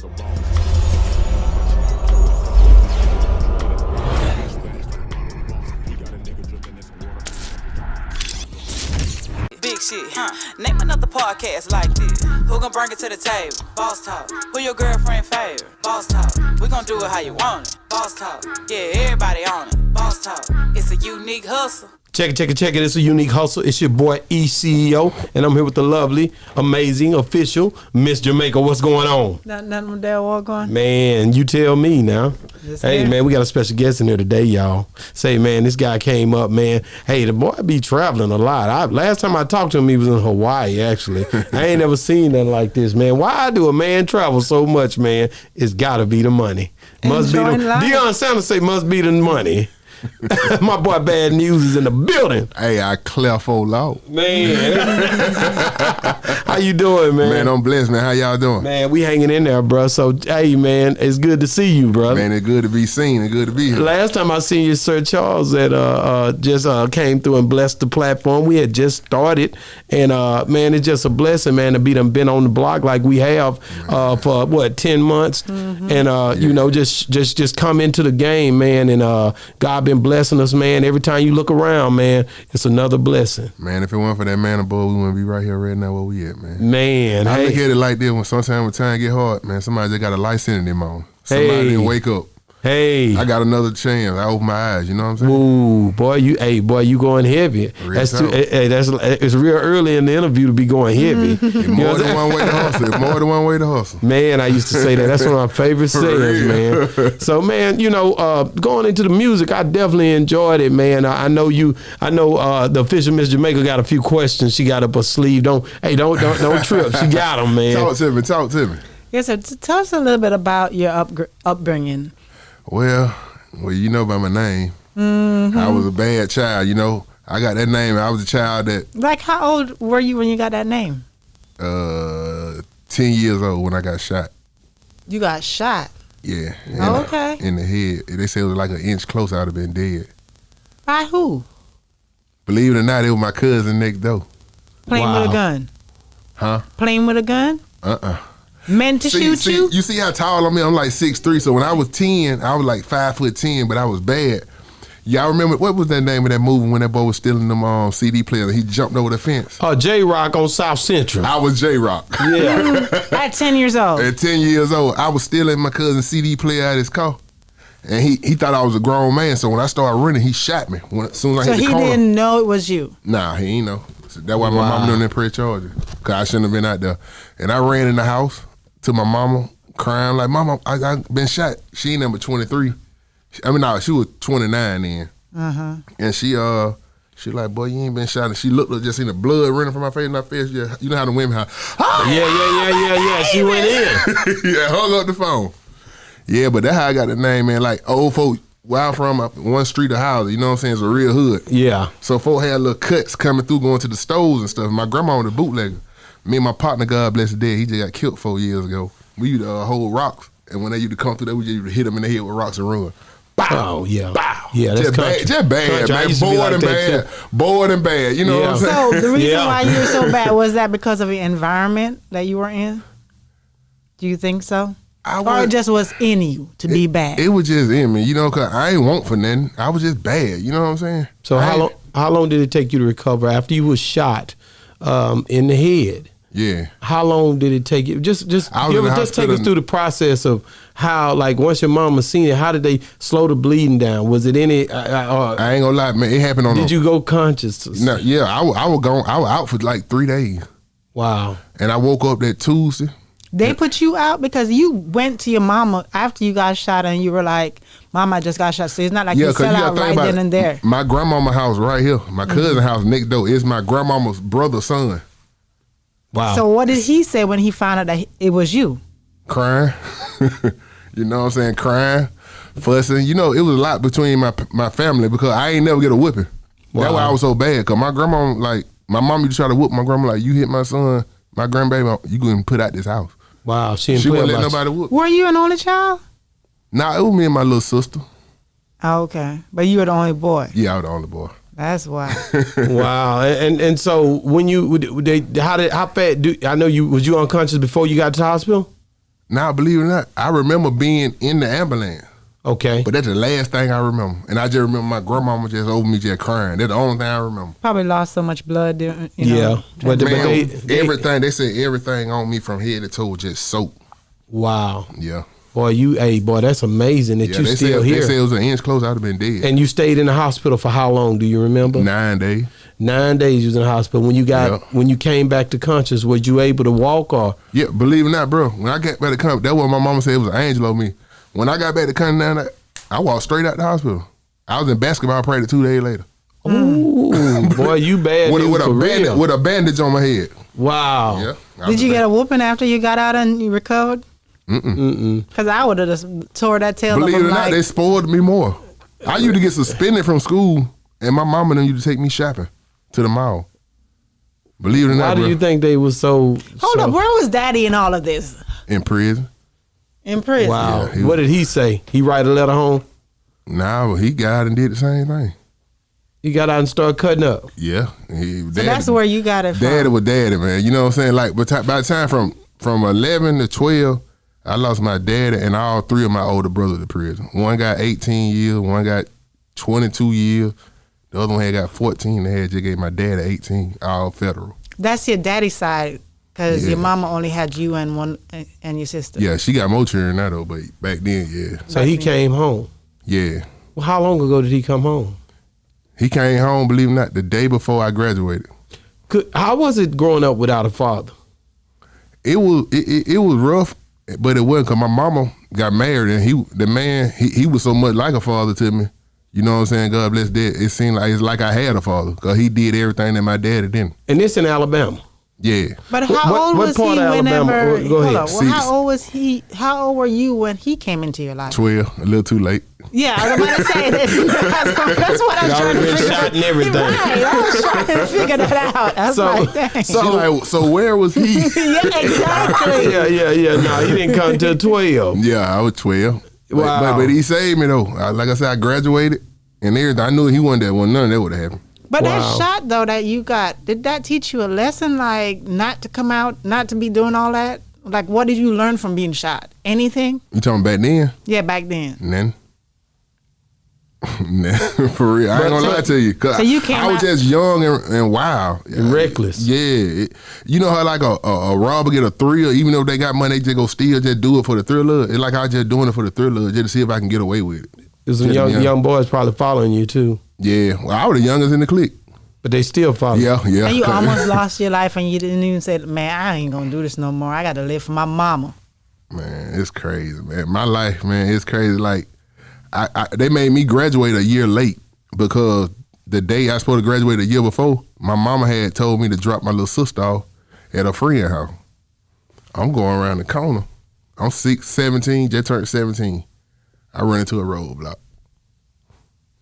Big shit. Name another podcast like this. Who gon' bring it to the table? Boss talk. Who your girlfriend favorite? Boss talk. We gon' do it how you want it. Boss talk. Yeah, everybody on it. Boss talk. It's a unique hustle. Check it. It's a unique hustle. It's your boy E-CEO, and I'm here with the lovely, amazing, official Miss Jamaica. What's going on? Nothing with that walk on. Man, you tell me now. Hey, man, we got a special guest in here today, y'all. Say, man, this guy came up, man. Hey, the boy be traveling a lot. Last time I talked to him, he was in Hawaii, actually. I ain't never seen nothing like this, man. Why do a man travel so much, man? It's got to be the money. Must be the Deion Sanders say must be the money. My boy Bad Newz is in the building. Hey, I clear for low. Man. How you doing, man? Man, I'm blessed, man. How y'all doing? Man, we hanging in there, bro. So, hey, man, it's good to see you, bro. Man, it's good to be seen and good to be here. Last time I seen you, Sir Charles, that just came through and blessed the platform. We had just started, and man, it's just a blessing, man, to be done been on the block like we have for what 10 months, and you know, just come into the game, man, and God been blessing us, man. Every time you look around, man, it's another blessing. Man, if it weren't for that man above, we wouldn't be right here right now where we at, man. Man, I look at it like this: when sometimes time get hard, man, somebody just got a light in them on. Somebody didn't wake up. Hey, I got another chance. I open my eyes. You know what I'm saying? Ooh, boy, you going heavy. It's real early in the interview to be going heavy. More than one way to hustle. More than one way to hustle. Man, I used to say that. That's one of my favorite sayings, man. So, man, you know, going into the music, I definitely enjoyed it, man. I know the official Miss Jamaica got a few questions. She got up her sleeve. Don't trip. She got them, man. Talk to me. Yes, sir. Tell us a little bit about your upbringing. Well, you know by my name. I was a bad child, you know. I got that name. I was a child that... Like, how old were you when you got that name? 10 years old when I got shot. You got shot? Yeah. Okay. In the head. They said it was like an inch closer, I'd have been dead. By who? Believe it or not, it was my cousin next door. Playing with a gun? Huh? Playing with a gun? Meant to shoot you? You see how tall I'm? I'm like 6'3". So when I was 10, I was like 5'10", but I was bad. Y'all remember, what was that name of that movie when that boy was stealing them CD players and he jumped over the fence? J-Rock on South Central. I was J-Rock. Yeah. At 10 years old? At 10 years old, I was stealing my cousin's CD player out of his car. And he thought I was a grown man, so when I started running, he shot me. As soon as I hit the corner. So he didn't know it was you? Nah, he ain't know. So that's why my mama didn't press charges, because I shouldn't have been out there. And I ran in the house to my mama, crying like, "Mama, I been shot." She number 23. I mean, no, she was 29 then. And she like, "Boy, you ain't been shot." And she looked up, just seen the blood running from my face, and my face. Yeah, you know how the women have. Yeah. She went in. Yeah, hung up the phone. Yeah, but that's how I got the name, man. Like old folk, where I'm from, one street of houses. You know what I'm saying? It's a real hood. Yeah. So folk had little cuts coming through, going to the stores and stuff. My grandma was a bootlegger. Me and my partner, God bless his dead, he just got killed 4 years ago. We used to hold rocks, and when they used to come through there, we just used to hit them in the head with rocks and run. Bow, oh, yeah. Bow. Yeah, that's just bad, man. Bored and bad. Bored and bad. You know what I'm saying? So the reason why you were so bad, was that because of the environment that you were in? Do you think so? Or it just was in you to be bad? It was just in me, you know, because I ain't want for nothing. I was just bad, you know what I'm saying? So how long did it take you to recover after you was shot in the head? Yeah. How long did it take you? Just take us through the process of how, like, once your mama seen it, how did they slow the bleeding down? Was it any? I ain't gonna lie, man. It happened on. Did you go conscious? No, yeah. I was out for like 3 days. Wow. And I woke up that Tuesday. They put you out because you went to your mama after you got shot and you were like, "Mama, I just got shot." So it's not like you fell out right then and there. My grandmama house right here, my cousin house next door, is my grandmama's brother's son. Wow. So what did he say when he found out that it was you? Crying. You know what I'm saying? Crying, fussing. You know, it was a lot between my family because I ain't never get a whipping. Wow. That's why I was so bad. Because my grandma, like, my mom used to try to whoop my grandma, like, "You hit my son, my grandbaby, you going to put out this house." Wow. She wouldn't let nobody whoop. Were you an only child? Nah, it was me and my little sister. Oh, okay. But you were the only boy? Yeah, I was the only boy. That's why. Wow. And so when you, how fast, I know was you unconscious before you got to the hospital? Now, believe it or not, I remember being in the ambulance. Okay. But that's the last thing I remember. And I just remember my grandmama just over me just crying. That's the only thing I remember. Probably lost so much blood. You know, But everything, they said everything on me from head to toe just soaked. Wow. Yeah. Boy, that's amazing that you still here. They said it was an inch close, I'd have been dead. And you stayed in the hospital for how long, do you remember? 9 days. 9 days you was in the hospital. When you came back to conscious, was you able to walk or? Yeah, believe it or not, bro. When I got back to conscious, that's what my mama said, it was an angel on me. When I got back to conscious, I walked straight out the hospital. I was in basketball practice 2 days later. Ooh, boy, you bad with real. With a bandage on my head. Wow. Yeah. Did you get a whooping after you got out and you recovered? Because I would have just tore that tail Believe up. it or not, they spoiled me more. I used to get suspended from school, and my mama then used to take me shopping to the mall. Believe it or not, Why do you think they was so? Hold up, where was Daddy in all of this? In prison. In prison. Wow. Yeah, what did he say? He write a letter home? Nah, he got out and did the same thing. He got out and started cutting up. Yeah. So that's where you got it from. Daddy was daddy, man. You know what I'm saying? Like, by the time from 11 to 12, I lost my daddy and all 3 of my older brothers to prison. One got 18 years, one got 22 years. The other one had got 14. They had just gave my dad 18, all federal. That's your daddy's side, because your mama only had you and your sister. Yeah, she got more children now though, but back then, yeah. So he came home. Yeah. Well, how long ago did he come home? He came home, believe it or not, the day before I graduated. How was it growing up without a father? It was rough, but it wasn't, because my mama got married and he was so much like a father to me. You know what I'm saying? God bless Dad. It seemed like it's like I had a father, because he did everything that my daddy didn't. And this in Alabama? Yeah. But how old was he whenever? Go ahead. Well, how old was he? How old were you when he came into your life? 12, a little too late. Yeah, I was about to say that. That's what I was trying to figure out. Shot and everything. Right, I was trying to figure that out. I was like, dang. So where was he? Yeah, exactly. Yeah. No, he didn't come till 12. Yeah, I was 12. Wow. But he saved me though. Like I said, I graduated and everything. I knew he wasn't there. Well, none of that would have happened. But that shot though that you got, did that teach you a lesson? Like not to come out, not to be doing all that? Like what did you learn from being shot? Anything? You talking back then? Yeah, back then. None. For real, I ain't gonna lie to you. Cause so you came I was just young and wild and reckless. Yeah, you know how like a robber get a thrill, even though they got money, they just go steal, just do it for the thrill. It's like I was just doing it for the thrill, just to see if I can get away with it. There's some young boys probably following you too. Yeah, well, I was the youngest in the clique. But they still follow. Yeah. And you almost lost your life, and you didn't even say, "Man, I ain't gonna do this no more. I got to live for my mama." Man, it's crazy, man. My life, man, it's crazy. Like. They made me graduate a year late, because the day I was supposed to graduate a year before, my mama had told me to drop my little sister off at a friend's house. I'm going around the corner. I'm 17, just turned 17. I run into a roadblock.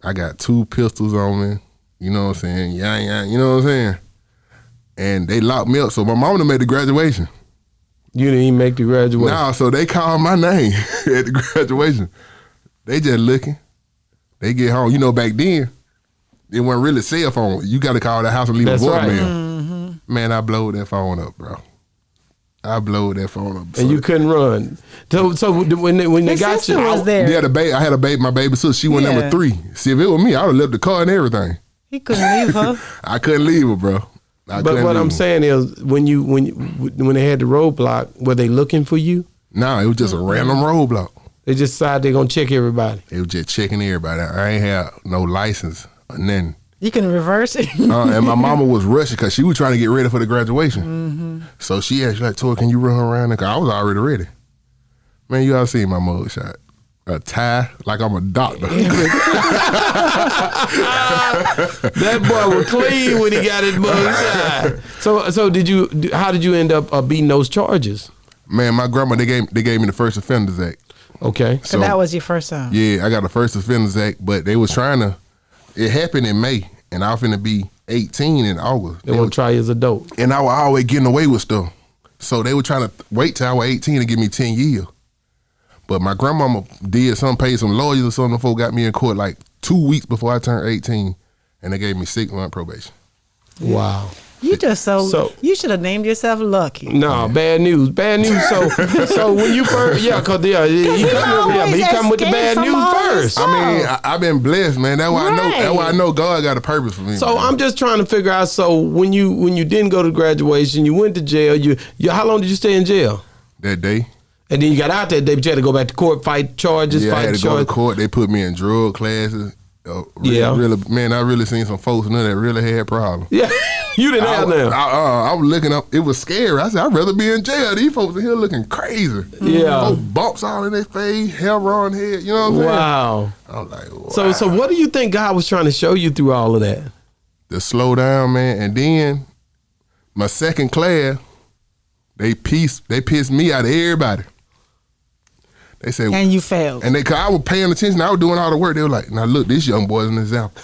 I got 2 pistols on me. You know what I'm saying? Yeah, you know what I'm saying? And they locked me up, so my mama done made the graduation. You didn't even make the graduation? Nah, so they called my name at the graduation. They just looking. They get home. You know, back then, it wasn't really cell phone. You got to call the house and leave a voicemail. Right. Mm-hmm. Man, I blowed that phone up, bro. I blowed that phone up. And you couldn't run. So when they got you, was there. Yeah, I had a baby. My baby sister, she went number 3. See, if it was me, I would have left the car and everything. He couldn't leave her. I couldn't leave her, bro. But what I'm saying is, when they had the roadblock, were they looking for you? No, it was just a random roadblock. They just decided they're going to check everybody. They was just checking everybody. I ain't had no license or nothing. You can reverse it. And my mama was rushing because she was trying to get ready for the graduation. Mm-hmm. So she asked, like, Tori, can you run around? Because I was already ready. Man, you all seen my mug shot. A tie, like I'm a doctor. That boy was clean when he got his mug shot. So how did you end up beating those charges? Man, my grandma, they gave me the First Offenders Act. Okay. So that was your first time? Yeah, I got the First Offenders Act, but they was trying to, it happened in May, and I was finna be 18 in August. They want to try you as an adult. And I was always getting away with stuff. So they were trying to wait till I was 18 to give me 10 years. But my grandmama paid some lawyers or something before got me in court like 2 weeks before I turned 18, and they gave me 6 months probation. Wow. You just so you should have named yourself Lucky. No, bad news. Bad news. So when you first, he come with the bad news first. I mean, I've been blessed, man. That's why I know. That's why I know God got a purpose for me. So man. I'm just trying to figure out. So when you didn't go to graduation, you went to jail. You how long did you stay in jail? That day. And then you got out that day, but you had to go back to court, fight charges. Yeah, I had to go to court. They put me in drug classes. Really, man, I really seen some folks in there that really had problems. Yeah, you didn't have them. I was looking up. It was scary. I said, I'd rather be in jail. These folks in here looking crazy. Yeah. Folks bumps all in their face, hair on head. You know what I'm saying? Wow. I was like, wow. So what do you think God was trying to show you through all of that? To slow down, man. And then my second class, they pissed me out of everybody. They said, and you failed. And cause I was paying attention. I was doing all the work. They were like, now look, this young boy's an example.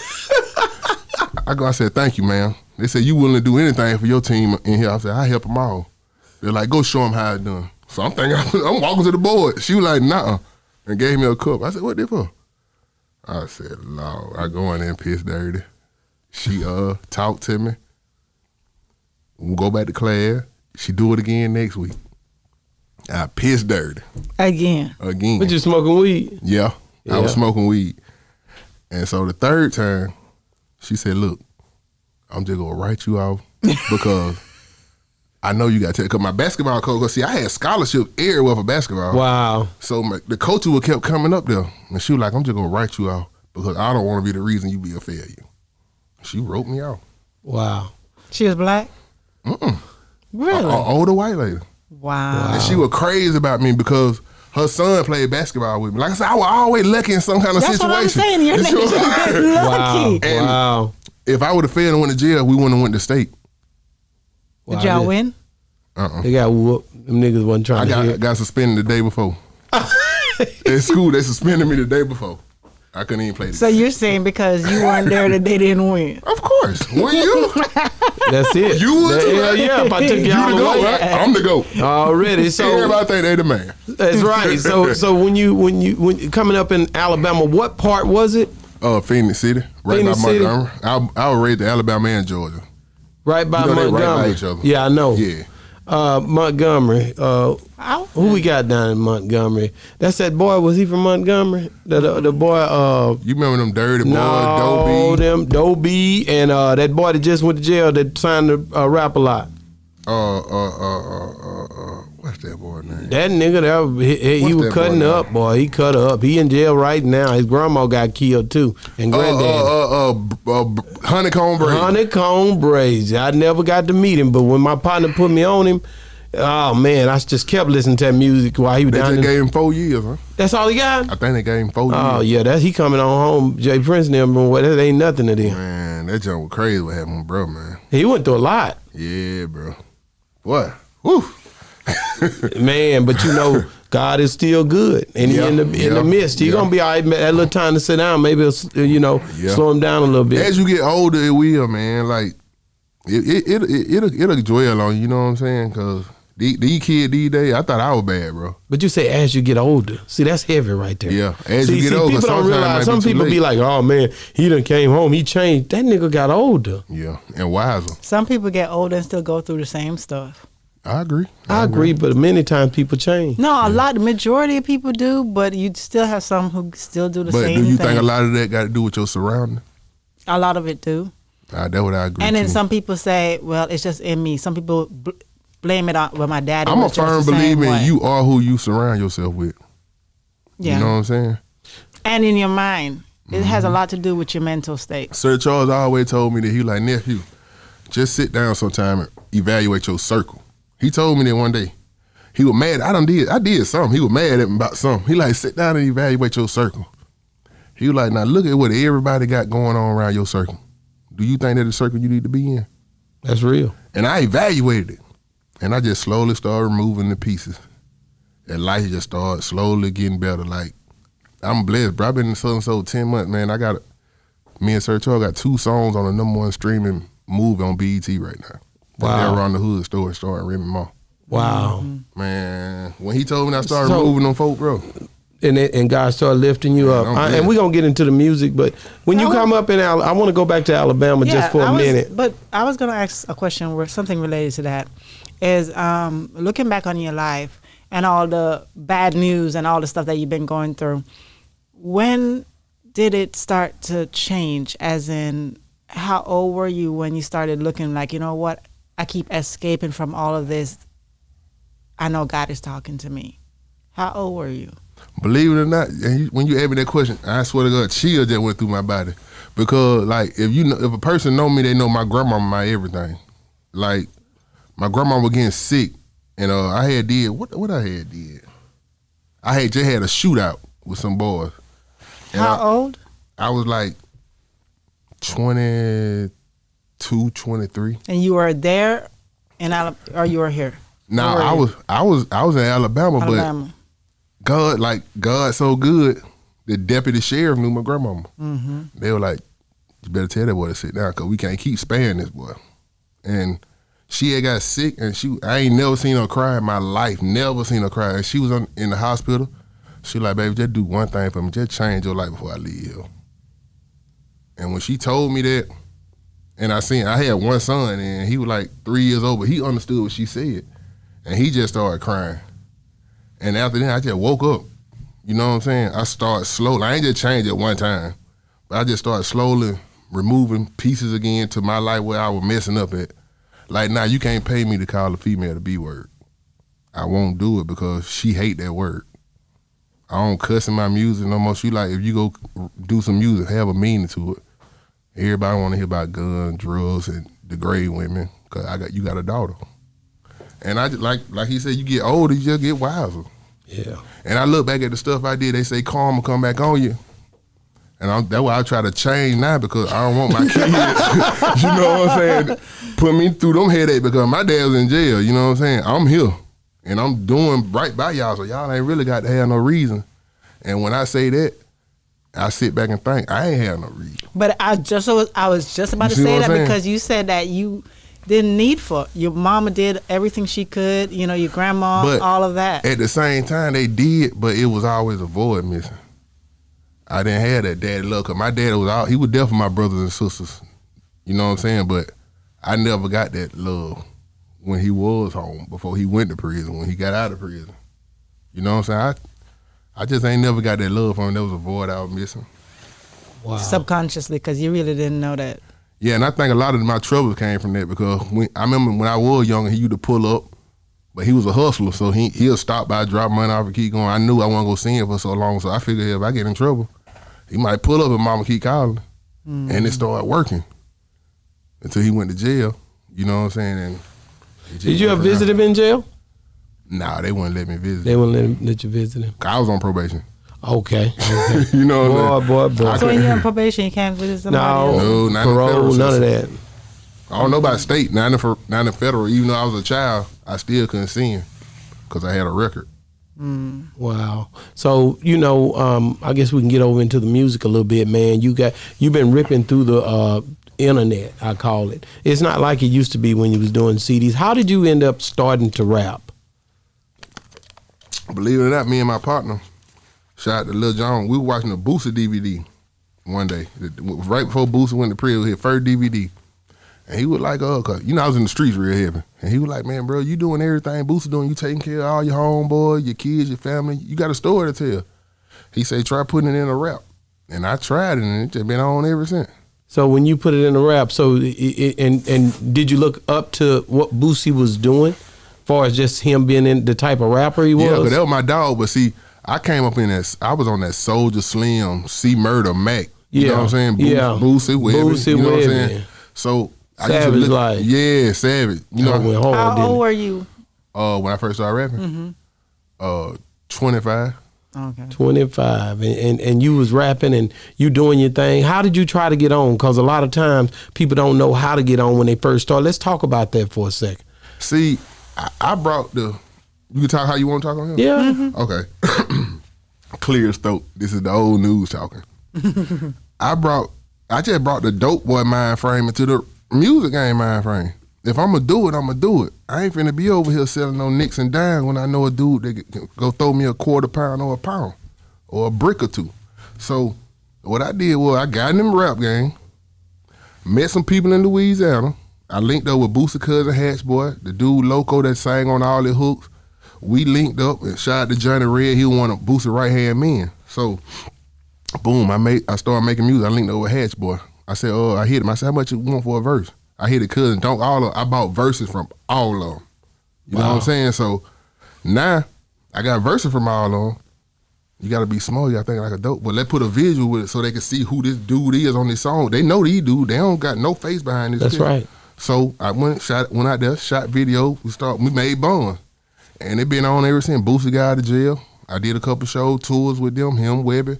I said, thank you, man. They said, you willing to do anything for your team in here? I said, I help them all. They're like, go show them how it's done. So I'm thinking, I'm walking to the board. She was like, nah, and gave me a cup. I said, what this for? I said, Lord, I go in there and piss dirty. She talked to me. We'll go back to class. She do it again next week. I pissed dirty. Again. But you smoking weed? Yeah, I was smoking weed. And so the third time, she said, look, I'm just going to write you off because I know you got to take, because my basketball coach, because see, I had scholarship everywhere for basketball. Wow. So the coach who kept coming up there, and she was like, I'm just going to write you off because I don't want to be the reason you be a failure. She wrote me off. Wow. She was black? Really? An older white lady. Wow. And she was crazy about me because her son played basketball with me. Like I said, I was always lucky in some kind of situation. That's what I'm saying. You're lucky. Wow. If I would have failed and went to jail, we wouldn't have went to state. Did y'all win? They got whooped. Them niggas wasn't trying to I got suspended the day before. At school, they suspended me the day before. I couldn't even play. So you're saying because you weren't there that they didn't win? Of course. Were you? That's it. You would too. Hell yeah, if I took y'all You the away. GOAT, right? I'm the GOAT. Already. So everybody think they the man. That's right. So when you coming up in Alabama, what part was it? Phoenix City, right Phoenix by City. Montgomery. I was raised in Alabama and Georgia. Right by You know they Montgomery. right by each other. Yeah, I know. Yeah. Montgomery. Who we got down in Montgomery? That's that boy. Was he from Montgomery? The boy. You remember them dirty boys? No, Dobie? them Dobie and that boy that just went to jail that signed to rap a lot. What's that boy name? That nigga, he was that cutting boy up, boy. He cut up. He in jail right now. His grandma got killed too, and granddad. Honeycomb Brady. Honeycomb Brady. I never got to meet him, but when my partner put me on him, oh man, I just kept listening to that music while he was down They there. just gave him 4 years, huh? That's all he got? I think they gave him 4 years. Oh yeah, he coming on home. Jay Prince and them, that ain't nothing to them. Man, that junk was crazy what happened with bro, man. He went through a lot. Yeah, bro. What? Woo. Man, but you know, God is still good, and he in the midst. He's gonna be all right. That little time to sit down, maybe slow him down a little bit. As you get older, it will, man. Like it'll dwell on you. You know what I'm saying? Because these kids these days, I thought I was bad, bro. But you say as you get older. See, that's heavy right there. Yeah, as you get older, people don't realize. Some people be like, "Oh man, he done came home. He changed." That nigga got older. Yeah, and wiser. Some people get older and still go through the same stuff. I agree. I agree, but many times people change. No, the majority of people do, but you still have some who still do the same thing. But do you think a lot of that got to do with your surroundings? A lot of it do. That's what I agree. And then too. some people say, well, it's just in me. Some people blame it on, well, my daddy I'm a was just firm the same believer way. you are who you surround yourself with. Yeah. You know what I'm saying? And in your mind. It has a lot to do with your mental state. Sir Charles always told me that he like, nephew, just sit down sometime and evaluate your circle. He told me that one day. He was mad. I did something. He was mad at me about something. He like, sit down and evaluate your circle. He was like, now look at what everybody got going on around your circle. Do you think that's the circle you need to be in? That's real. And I evaluated it. And I just slowly started removing the pieces. And life just started slowly getting better. Like, I'm blessed, bro. I've been in SouthernSoul 10 months, man. Me and Sir Charles got 2 songs on the #1 streaming movie on BET right now. Wow. They're around the hood store starring Remy Ma. Wow. Man, when he told me I started moving them folk, bro. and God started lifting you up. And we're going to get into the music, but when you come up in I want to go back to Alabama just for a minute. But I was going to ask a question where something related to that is looking back on your life and all the bad news and all the stuff that you've been going through. When did it start to change? As in, how old were you when you started looking like, you know what, I keep escaping from all of this. I know God is talking to me. How old were you? Believe it or not, when you ask me that question, I swear to God, chill just went through my body. Because like if a person know me, they know my grandma, my everything. Like my grandma was getting sick, and I had did what I had did. I had just had a shootout with some boys. And How old? I was like 22, 23. And you were there in Alabama, or you were here? Nah, I was in Alabama, but God so good. The deputy sheriff knew my grandmama. Mm-hmm. They were like, "You better tell that boy to sit down, cause we can't keep sparing this boy." And she had got sick, and I ain't never seen her cry in my life. Never seen her cry. And she was in the hospital. She like, "Baby, just do one thing for me. Just change your life before I leave here." And when she told me that, and I had one son, and he was like 3 years old, but he understood what she said. And he just started crying. And after that, I just woke up. You know what I'm saying? I started slowly. I ain't just changed at one time, but I just started slowly removing pieces again to my life where I was messing up at. Like, now you can't pay me to call a female the B word. I won't do it because she hate that word. I don't cuss in my music no more. She like, if you go do some music, have a meaning to it. Everybody want to hear about guns, drugs, and degrade women because you got a daughter. And I just, like he said, you get older, you just get wiser. Yeah. And I look back at the stuff I did. They say karma come back on you, and that's why I try to change now because I don't want my kids. You know what I'm saying? Put me through them headaches because my dad was in jail. You know what I'm saying? I'm here, and I'm doing right by y'all, so y'all ain't really got to have no reason. And when I say that, I sit back and think I ain't have no reason. But I was just about to say that because you said that you didn't need for your mama did everything she could, you know, your grandma, but all of that. At the same time, they did, but it was always a void missing. I didn't have that daddy love because my dad he was there for my brothers and sisters. You know what I'm saying? But I never got that love when he was home, before he went to prison, when he got out of prison. You know what I'm saying? I just ain't never got that love from him. There was a void I was missing. Wow. Subconsciously, because you really didn't know that. Yeah, and I think a lot of my troubles came from that because I remember when I was younger, he used to pull up, but he was a hustler, so he'll stop by, drop money off, and keep going. I knew I wasn't going to see him for so long, so I figured if I get in trouble, he might pull up and mama keep calling. Mm-hmm. And it started working until he went to jail. You know what I'm saying? And did you ever visit him in jail? Nah, they wouldn't let me visit. They wouldn't let you visit him? I was on probation. Okay. You know what I'm saying? Boy. So when you're on probation, you can't visit somebody else? No, not parole, none of that. I don't know about state, not in federal. Even though I was a child, I still couldn't see him because I had a record. Mm. Wow. So, you know, I guess we can get over into the music a little bit, man. You've been ripping through the internet, I call it. It's not like it used to be when you was doing CDs. How did you end up starting to rap? Believe it or not, me and my partner, shout out to Lil John, we were watching a Boosie DVD one day. Right before Boosie went to prison, his first DVD. And he was like, cause you know I was in the streets real heavy. And he was like, man, bro, you doing everything Boosie doing. You taking care of all your homeboys, your kids, your family. You got a story to tell. He said, try putting it in a rap. And I tried it, and it just been on ever since. So when you put it in a rap, so and did you look up to what Boosie was doing, as far as just him being in the type of rapper he was? Yeah, because that was my dog. But see, I came up in that. I was on that Soulja Slim, C Murder, Mac. You know what I'm saying? Boosie, Webby. You know what I'm saying? So I Savage life. Yeah, Savage. You know, how old were you? When I first started rapping? 25. Okay. 25, and you was rapping and you doing your thing. How did you try to get on? Because a lot of times people don't know how to get on when they first start. Let's talk about that for a second. See, I brought you can talk how you want to talk on here? Yeah. Mm-hmm. Okay. Clear as throat. This is the old Newz talking. I just brought the dope boy mind frame into the music game mind frame. If I'm going to do it, I'm going to do it. I ain't finna be over here selling no nicks and dimes when I know a dude that can go throw me a quarter pound or a pound. or a brick or two. So what I did was I got in them rap game, met some people in Louisiana. I linked up with Boosie cousin Hatch Boy, the dude Loco that sang on all the hooks. We linked up and shot out to Johnny Red. He was one of Boosie right hand men. So boom, I started making music. I linked up with Hatch Boy. I said, I hit him. I said, how much you want for a verse? I hit it cousin. I bought verses from all of them. You know what I'm saying? So now I got verses from all of them. You gotta be small, you gotta think like a dope. But let's put a visual with it so they can see who this dude is on this song. They know these dude. They don't got no face behind this. That's right. So I went out there, shot video. We made Bond. And it been on ever since. Boosie got out of jail. I did a couple shows, tours with them, him, Webby.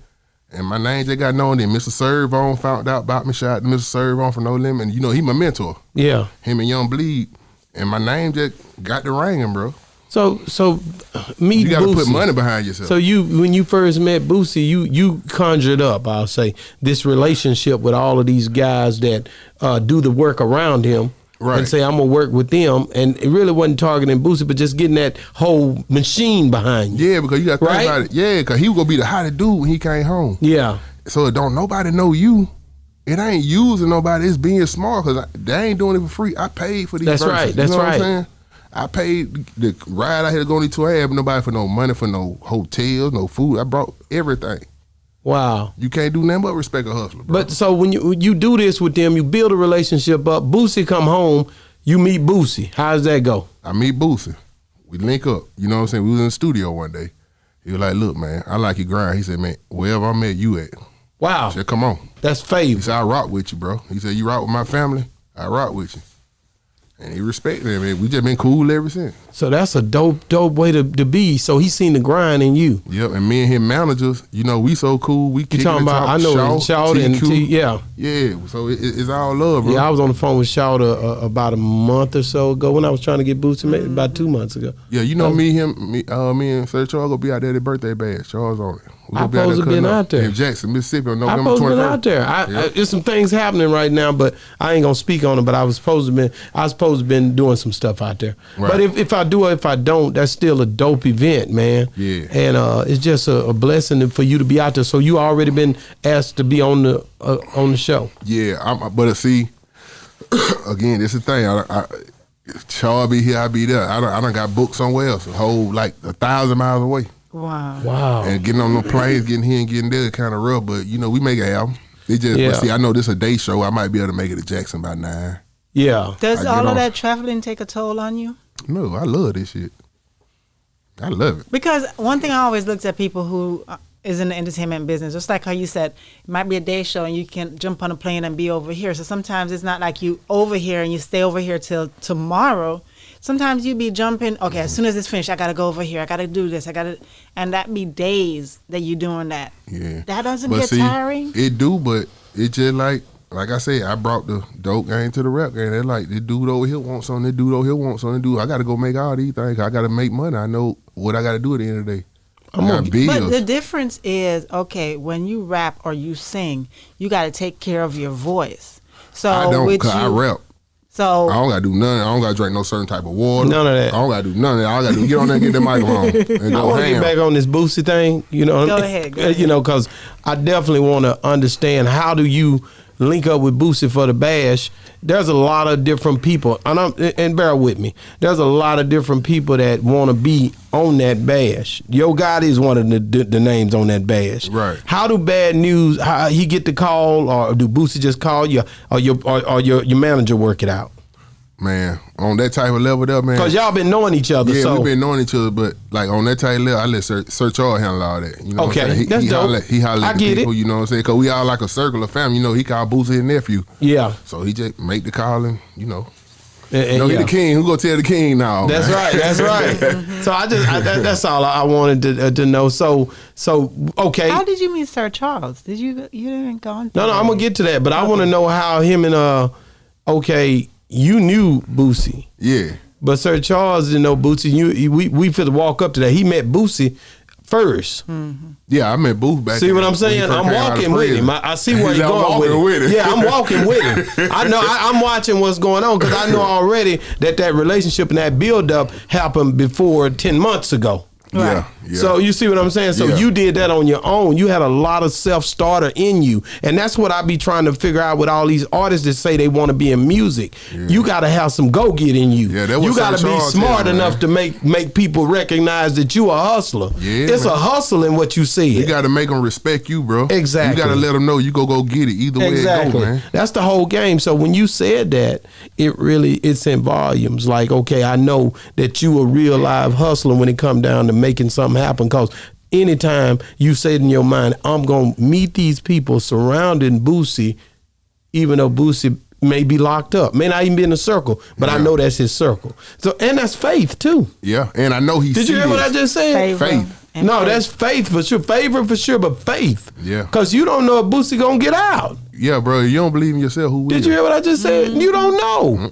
And my name just got known. Then Mr. Servon found out about me, shot Mr. Servon for No Limit. And you know, he my mentor. Yeah. Him and Young Bleed. And my name just got the ringing, bro. So meet You gotta Boosie. put money behind yourself. So when you first met Boosie, you conjured up, I'll say, this relationship with all of these guys that do the work around him. Right. And say, I'm going to work with them. And it really wasn't targeting Boosie, but just getting that whole machine behind you. Yeah, because you got to think Right? about it. Yeah, because he was going to be the hottest dude when he came home. Yeah. So don't nobody know you. It ain't using nobody. It's being smart because they ain't doing it for free. I paid for these That's verses. right. That's you know right. What I'm saying? I paid the ride out here to go to tour. I had nobody for no money, for no hotels, no food. I brought everything. Wow. You can't do nothing but respect a hustler, bro. But so when you do this with them, you build a relationship up. Boosie come home, you meet Boosie. How does that go? I meet Boosie. We link up. You know what I'm saying? We was in the studio one day. He was like, look, man, I like your grind. He said, man, wherever I'm at, you at. Wow. I said, come on. That's He favor. said, I rock with you, bro. He said, you rock with my family? I rock with you. And he respected him. Man. We just been cool ever since. So that's a dope way to be. So he seen the grind in you. Yep, and me and him managers, you know, we so cool. We You kicking talking and about, I talking. know Shawty and TQ. T, yeah. Yeah, so it's all love, bro. Yeah, I was on the phone with Shawty about a month or so ago when I was trying to get Boosie, maybe about 2 months ago. Yeah, you know me and Sir Charles gonna be out there at the birthday bash. Charles on it. We I gonna be out supposed to cutting been up out there. in Jackson, Mississippi on I November supposed to 21st. been out there. Yeah. There's some things happening right now, but I ain't gonna speak on it. But I was supposed to been doing some stuff out there. Right. But if I do or if I don't, that's still a dope event, man. Yeah. And it's just a blessing for you to be out there. So you already been asked to be on the show. Yeah, but see, again, this is the thing. Charles be here, I be there. I done got booked somewhere else, a whole like 1,000 miles away. Wow. Wow. And getting on the planes, getting here and getting there, kind of rough. But you know, we make an album. It just, Yeah. but see, I know this a day show. I might be able to make it to Jackson by 9. Yeah. Does I all get of on. that traveling take a toll on you? No, I love this shit. I love it. Because one thing I always looked at people who is in the entertainment business, just like how you said, it might be a day show and you can jump on a plane and be over here. So sometimes it's not like you over here and you stay over here till tomorrow. Sometimes you be jumping, okay, as soon as it's finished, I got to go over here. I got to do this. And that be days that you doing that. Yeah. That doesn't But get see, tiring? It do, but it just like I said, I brought the dope game to the rap game. They're like, this dude over here wants something, this dude over here wants something. Dude, I got to go make all these things. I got to make money. I know what I got to do at the end of the day. I got bills. But the difference is, okay, when you rap or you sing, you got to take care of your voice. So I don't, with because I you- rap. So I don't got to do nothing. I don't got to drink no certain type of water. None of that. I don't got to do none of that. All I got to do is get on there and get the microphone and I go want to get ham. back on this Boosie thing. You know, Go ahead, go You know, because I definitely want to understand, how do you link up with Boosie for the bash? There's a lot of different people, and bear with me. There's a lot of different people that want to be on that bash. Yo Gotti is one of the names on that bash. Right. How do Bad News? How he get the call, or do Boosie just call you, or your manager work it out? Man, on that type of level there, man. Because y'all been knowing each other. Yeah, so we've been knowing each other, but like on that type of level, I let Sir Charles handle all that. You know Okay, what I'm saying? that's he dope. holler I at the get people, it. you know what I'm saying? Because we all like a circle of family. You know, he called Boosie his nephew. yeah. So he just make the call and, you know. And No, he yeah. the king. Who gonna tell the king now? That's man? right. That's right. So that's all I wanted to know. So okay. how did you meet Sir Charles? You didn't go on? No, I'm gonna get to that, but I want to know how him and okay, you knew Boosie, Yeah. but Sir Charles didn't know Boosie. We feel to walk up to that. He met Boosie first. Yeah, I met Booth back See in- what I'm when he saying? first I'm came out of walking with prison. him. I see where He you're said, "I'm going walking with with it. him." Yeah, I'm walking with him. I know. I'm watching what's going on because I know already that relationship and that build up happened before 10 months ago. Yeah. So you see what I'm saying? So Yeah. you did that on your own. You had a lot of self-starter in you. And that's what I be trying to figure out with all these artists that say they want to be in music. You got to have some go-get in you. Yeah, that was you got to Sir be Charles smart said, enough man. to make people recognize that you a hustler. Yeah, it's man. a hustle in what you said. You got to make them respect you, bro. Exactly. You got to let them know you go get it either way it go, man. That's the whole game. So when you said that, it's in volumes. Like, okay, I know that you a real live hustler when it come down to making something happen. Because anytime you said in your mind, I'm going to meet these people surrounding Boosie, even though Boosie may be locked up, may not even be in a circle, but I know that's his circle. So, and that's faith too. Yeah, and I know he Did you hear what I just said? Faith. No, that's faith for sure. Favor for sure, but faith. Yeah. Because you don't know if Boosie going to get out. Yeah, bro, you don't believe in yourself, who will? Did you hear what I just said? You don't know.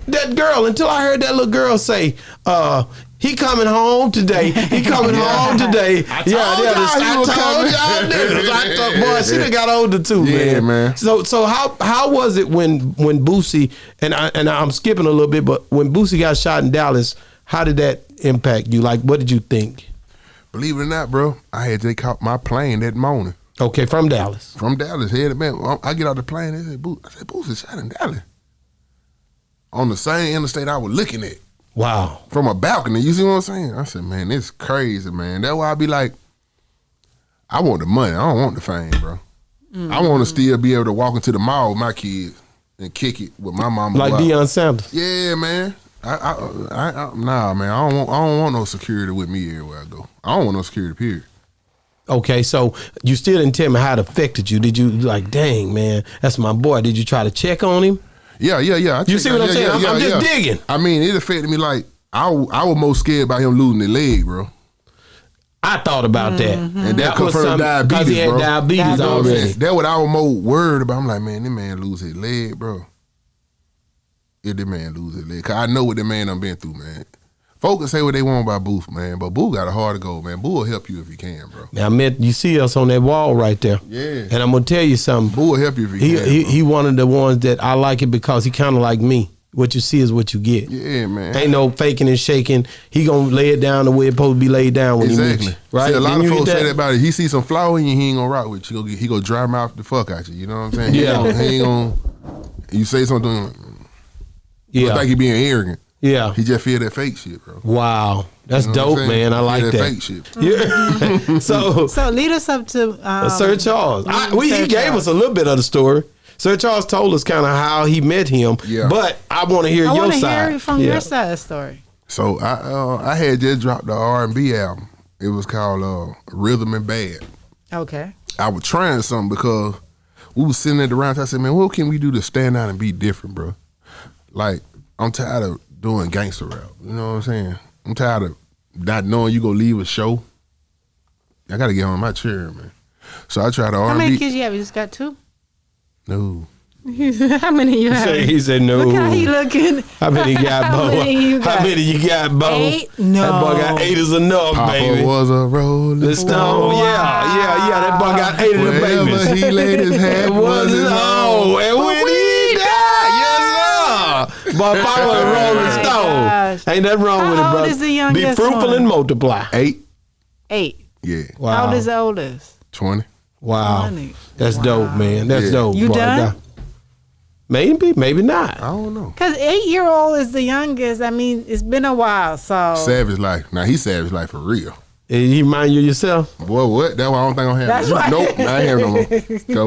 That girl, until I heard that little girl say, he coming home today. He coming home today. I told y'all, boy, she done got older too, man. So how was it when Boosie, and I'm skipping a little bit, but when Boosie got shot in Dallas, how did that impact you? Like, what did you think? Believe it or not, bro, I had just caught my plane that morning. Okay, from Dallas. From Dallas, headed back. I get out the plane. They said, Boosie shot in Dallas. On the same interstate I was looking at. Wow. From a balcony. You see what I'm saying? I said, man, this crazy, man. That's why I be like, I want the money. I don't want the fame, bro. I want to still be able to walk into the mall with my kids and kick it with my mama. Like Deion Sanders. Yeah, man. Nah, man. I don't want no security with me everywhere I go. I don't want no security, period. Okay, so you still didn't tell me how it affected you. Did you like, dang, man, that's my boy. Did you try to check on him? Yeah. You see what I'm saying? I'm just digging. I mean, it affected me like, I was most scared about him losing his leg, bro. I thought about that. And that confirmed diabetes, because he had bro. diabetes already. That's what I was more worried about. I'm like, man, this man lose his leg, bro. If this man lose his leg. Because I know what the man done been through, man. Folks say what they want about Booth, man, but Boo got a hard to go, man. Boo will help you if he can, bro. Now, you see us on that wall right there. Yeah. And I'm going to tell you something. Boo will help you if he can, He one of the ones that I like it because he kind of like me. What you see is what you get. Yeah, man. Ain't no faking and shaking. He going to lay it down the way it's supposed to be laid down when he meets you. Right? See, a lot of folks say that about it. He see some flaw in you, he ain't going to rock with you. He going to dry mouth the fuck out you. You know what I'm saying? Yeah. He ain't going to, you say something, you think he being arrogant. Yeah. He just feel that fake shit, bro. Wow. That's You know what dope, I'm man. I like that. fake shit. Yeah. So lead us up to Sir Charles. He gave us a little bit of the story. Sir Charles told us kind of how he met him. Yeah. But I want to hear your side. I want to hear from your side of the story. So I had just dropped the R&B album. It was called Rhythm and Bad. Okay. I was trying something because we was sitting at the round. I said, man, what can we do to stand out and be different, bro? Like, I'm tired of doing gangster rap. You know what I'm saying? I'm tired of not knowing you gonna leave a show. I gotta get on my chair, man. So I tried to R&B. How many kids you have? You just got 2? No. How many you have? He said no. Look how he looking. How many you got, Bo? How many you got, Bo? 8? No. That boy got 8 is enough, Papa baby. was a rolling stone. Yeah. That boy got 8 of the Wherever babies. he laid his head wasn't home. And when he died, yes, sir. Boy, Papa was a rolling stone. Gosh. Ain't nothing wrong with it, How bro. old is the youngest Be fruitful one? and multiply. 8? 8. Yeah. Wow. How old is the oldest? 20. Wow. 20. That's dope, man. That's Yeah. dope. You boy. done? Maybe not. I don't know. Because 8-year-old is the youngest. I mean, it's been a while, so. Savage life. Now he's savage life for real. He remind you of yourself? Boy, what? That's why I don't think I'm having. That's right. Nope, I ain't having no more.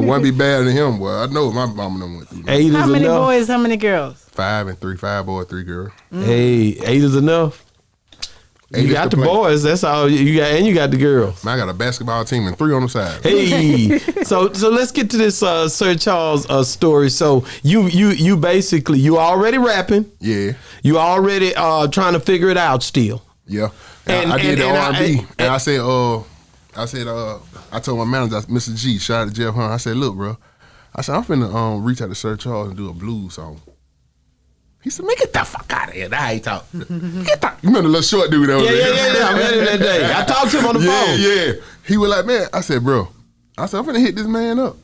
Cause one be better than him, boy. I know my mama done went through that. 8 is How many enough. boys, how many girls? 5 and 3, 5 boys, 3 girls. Hey, 8 is enough. 8 You is got the the play. boys. That's all you got, and you got the girls. Man, I got a basketball team and 3 on the side. Hey, so let's get to this Sir Charles story. So you basically you already rapping. Yeah, You already trying to figure it out still. yeah. And- I did the and R&B, and I said, I told my manager, Mr. G, shout out to Jeff Hunt. I said, look, bro, I said I'm finna reach out to Sir Charles and do a blues song. He said, man, get the fuck out of here. That's how he talk. You remember the little short dude over there? Yeah. I met him that day. I talked to him on the phone. Yeah. He was like, man, I said, bro, I'm finna hit this man up.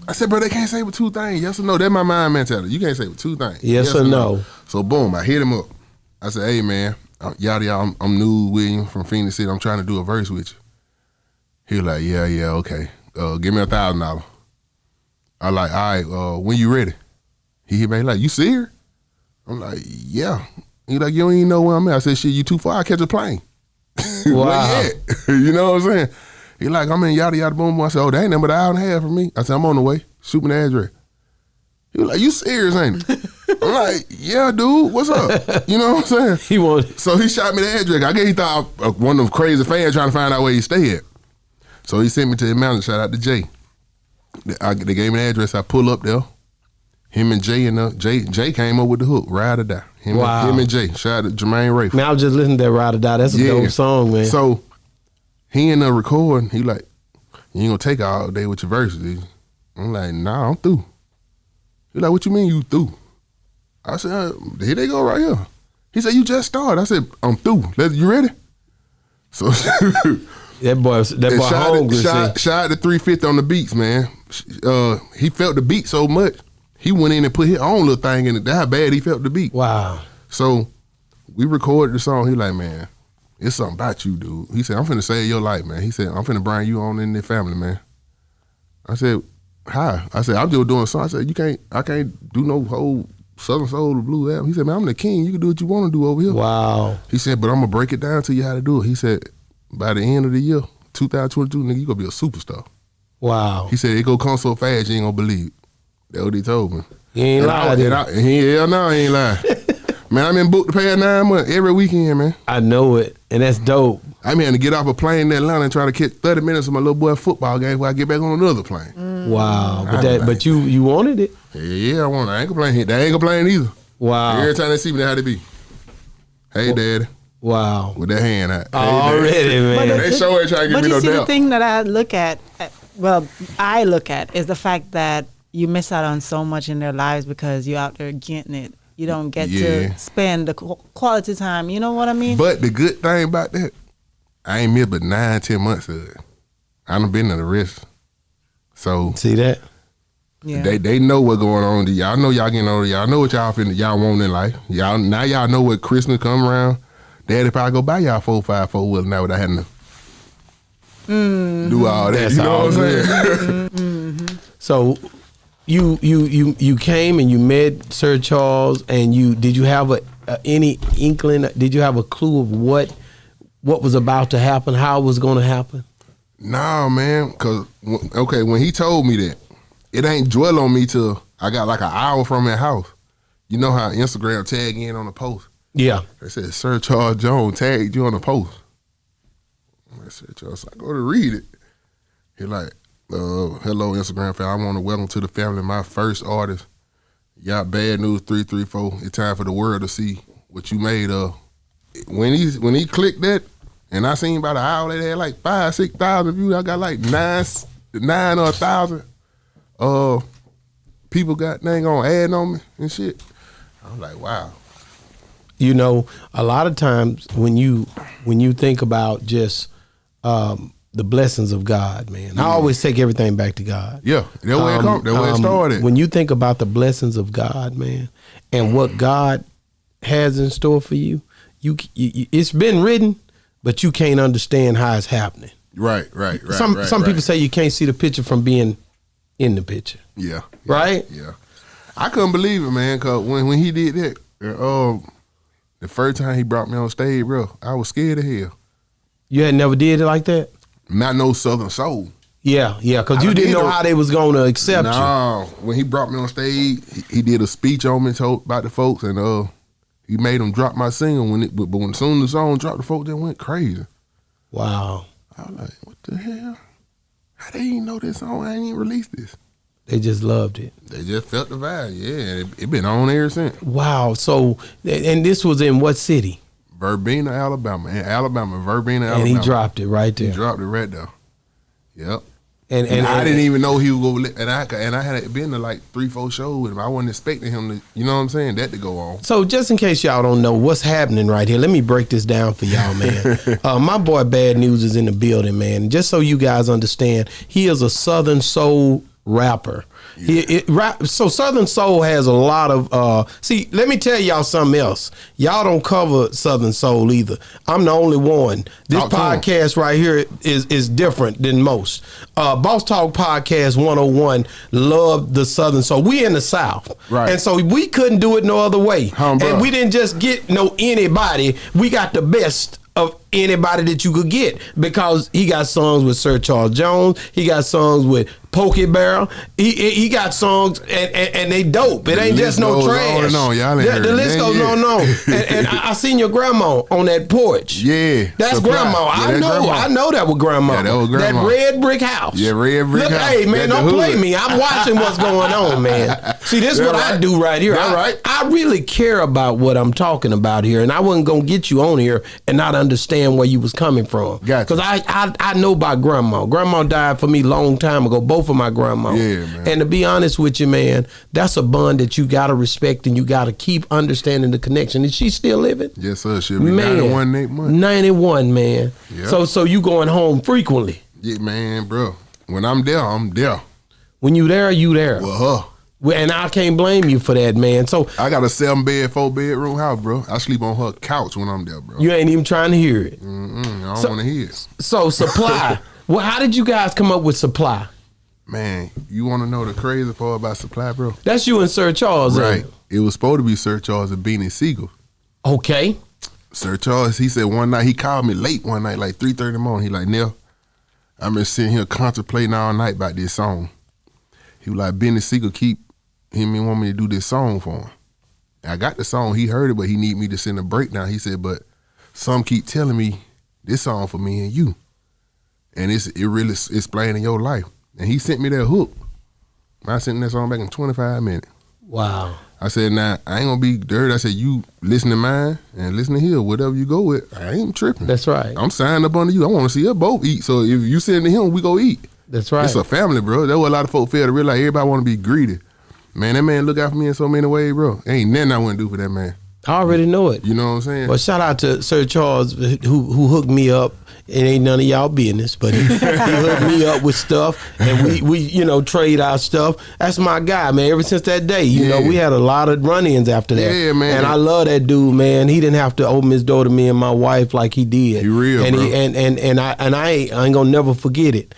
I said, bro, they can't say with 2 things. Yes or no. That's my mind mentality. You can't say with 2 things. Yes or no. So boom, I hit him up. I said, hey man, yada yada, I'm Newz Williams from Phoenix City. I'm trying to do a verse with you. He was like, yeah, okay. Give me $1,000. I like, all right, when you ready? He hit me like, you serious? I'm like, yeah. He like, you don't even know where I'm at. I said, shit, you too far, I catch a plane. Wow. Where you at? You know what I'm saying? He like, I'm in yada yada boom boom. I said, oh, that ain't nothing but an hour and a half from me. I said, I'm on the way. Shoot me the address. He was like, you serious, ain't it? I'm like, yeah, dude, what's up? You know what I'm saying? So he shot me the address. I guess he thought I was one of them crazy fans trying to find out where he stay at. So he sent me to the mountain. Shout out to Jay. They gave me the address. I pull up there. Him and Jay Jay came up with the hook, Ride or Die. Him and Jay. Shout out to Jermaine Ray. Man, I was just listening to that Ride or Die. That's a dope song, man. So he ended up recording. He like, you ain't gonna take all day with your verses. I'm like, nah, I'm through. He like, what you mean you through? I said, here they go right here. He said, you just started. I said, I'm through. You ready? So that boy hungry. Shout out to 350 on the beats, man. He felt the beat so much, he went in and put his own little thing in it. That's how bad he felt the beat. Wow. So we recorded the song. He like, man, it's something about you, dude. He said, I'm finna save your life, man. He said, I'm finna bring you on in the family, man. I said, how? I said, I'm just doing a song. I said, I can't do no whole Southern Soul or Blue album. He said, man, I'm the king. You can do what you want to do over here. Wow. He said, but I'm gonna break it down to you how to do it. He said, by the end of the year, 2022, nigga, you gonna be a superstar. Wow. He said, it gonna come so fast, you ain't gonna believe it. That's what he told me. He ain't lying. Hell no, he ain't lying. Man, I'm in booked the past 9 months every weekend, man. I know it, and that's dope. I'm having to get off a plane in Atlanta and try to catch 30 minutes of my little boy football game before I get back on another plane. Wow, but you wanted it. Yeah, I want it. I ain't complaining. They ain't complaining either. Wow. Every time they see me, they how they be. Hey, Daddy. Wow. With that hand out. Hey, already, man. They sure ain't trying to give me no doubt. But you see, the thing that I look at is the fact that you miss out on so much in their lives because you're out there getting it. You don't get to spend the quality time. You know what I mean? But the good thing about that, I ain't missed but 9-10 months of it. I done been to the rest. So see that? Yeah. They know what's going on. Y'all know y'all getting older. Y'all know what y'all want in life. Y'all know what Christmas come around. Daddy probably go buy y'all 4-5 4-wheeler now without having to do all that. That's you know what I'm saying? So you came and you met Sir Charles, and did you have any inkling? Did you have a clue of what was about to happen? How it was going to happen? Nah, man. Cause when he told me that, it ain't dwell on me till I got like an hour from that house. You know how Instagram tag in on the post? Yeah. They said Sir Charles Jones tagged you on the post. I said, Charles, I go to read it. He like, hello Instagram fan. I want to welcome to the family my first artist. Y'all Bad News 334. It's time for the world to see what you made of. When he clicked that, and I seen about an hour they had like 5,000-6,000 views. I got like 9 or 1,000. People they gonna add on me and shit. I was like, wow. You know, a lot of times when you think about just the blessings of God, man, I always take everything back to God. Yeah, that way it started. When you think about the blessings of God, man, and what God has in store for you, it's been written, but you can't understand how it's happening. Right. Some people say you can't see the picture from being in the picture. Yeah. Right? Yeah. I couldn't believe it, man, because when he did that, the first time he brought me on stage, bro, I was scared of hell. You had never did it like that? Not no Southern Soul. Yeah, because you didn't know how they was going to accept you. No, when he brought me on stage, he did a speech on me, told about the folks, and he made them drop my single. But when soon as the song dropped, the folks just went crazy. Wow. I was like, what the hell? How they didn't know this song? I ain't even released this. They just loved it. They just felt the vibe, yeah. It been on ever since. Wow. So, and this was in what city? Verbena, Alabama. Verbena, Alabama. And he dropped it right there. He dropped it right there. Yep. And I didn't even know he would go. And I had been to like 3-4 shows with him. I wasn't expecting him to, you know what I'm saying, that to go on. So just in case y'all don't know what's happening right here, let me break this down for y'all, man. My boy Bad News is in the building, man. Just so you guys understand, he is a Southern Soul rapper. So Southern Soul has a lot of see, let me tell y'all something else. Y'all don't cover Southern Soul either. I'm the only one. This podcast right here is different than most. Boss Talk Podcast 101 love the Southern Soul. We in the South. Right. And so we couldn't do it no other way. And we didn't just get anybody. We got the best of anybody that you could get, because he got songs with Sir Charles Jones, he got songs with Pokey Barrel, he got songs and they dope. It ain't just no trash. The list goes on and on. And I seen your grandma on that porch. Yeah, that's grandma. I know that was grandma. Yeah, that was grandma. That red brick house. Yeah, red brick house. Hey man, don't play me. I'm watching what's going on, man. See, this is what I do right here. I really care about what I'm talking about here, and I wasn't gonna get you on here and not understand where you was coming from. Gotcha. Because I know about grandma. Grandma died for me long time ago. Both of my grandma. Yeah, man. And to be honest with you, man, that's a bond that you gotta respect, and you gotta keep understanding the connection. Is she still living? Yes, sir. She'll be 91 in 8 months. 91, man. Yep. So you going home frequently? Yeah, man, bro. When I'm there, I'm there. When you there, you there. Well, and I can't blame you for that, man. So I got a 7-bed, 4-bedroom house, bro. I sleep on her couch when I'm there, bro. You ain't even trying to hear it. I don't want to hear it. So Supply. Well, how did you guys come up with Supply? Man, you want to know the crazy part about Supply, bro? That's you and Sir Charles, right? It was supposed to be Sir Charles and Beanie Siegel. Okay. Sir Charles, he said one night, he called me late one night, like 3:30 in the morning. He like, Neil, I've been sitting here contemplating all night about this song. He was like, Beanie Siegel want me to do this song for him. I got the song, he heard it, but he need me to send a breakdown. He said, but some keep telling me this song for me and you. And it really explaining your life. And he sent me that hook. I sent that song back in 25 minutes. Wow. I said, nah, I ain't gonna be dirty. I said, you listen to mine and listen to his, whatever you go with. I ain't tripping. That's right. I'm signed up under you. I want to see us both eat. So if you send to him, we go eat. That's right. It's a family, bro. That's what a lot of folk fail to realize. Everybody want to be greedy. Man, that man look out for me in so many ways, bro. Ain't nothing I wouldn't do for that man. I already know it. You know what I'm saying? Well, shout out to Sir Charles who hooked me up. It ain't none of y'all business, but he hooked me up with stuff, and we trade our stuff. That's my guy, man. Ever since that day, you know, we had a lot of run-ins after that. Yeah, man. And I love that dude, man. He didn't have to open his door to me and my wife like he did. He real, and bro. I ain't gonna never forget it.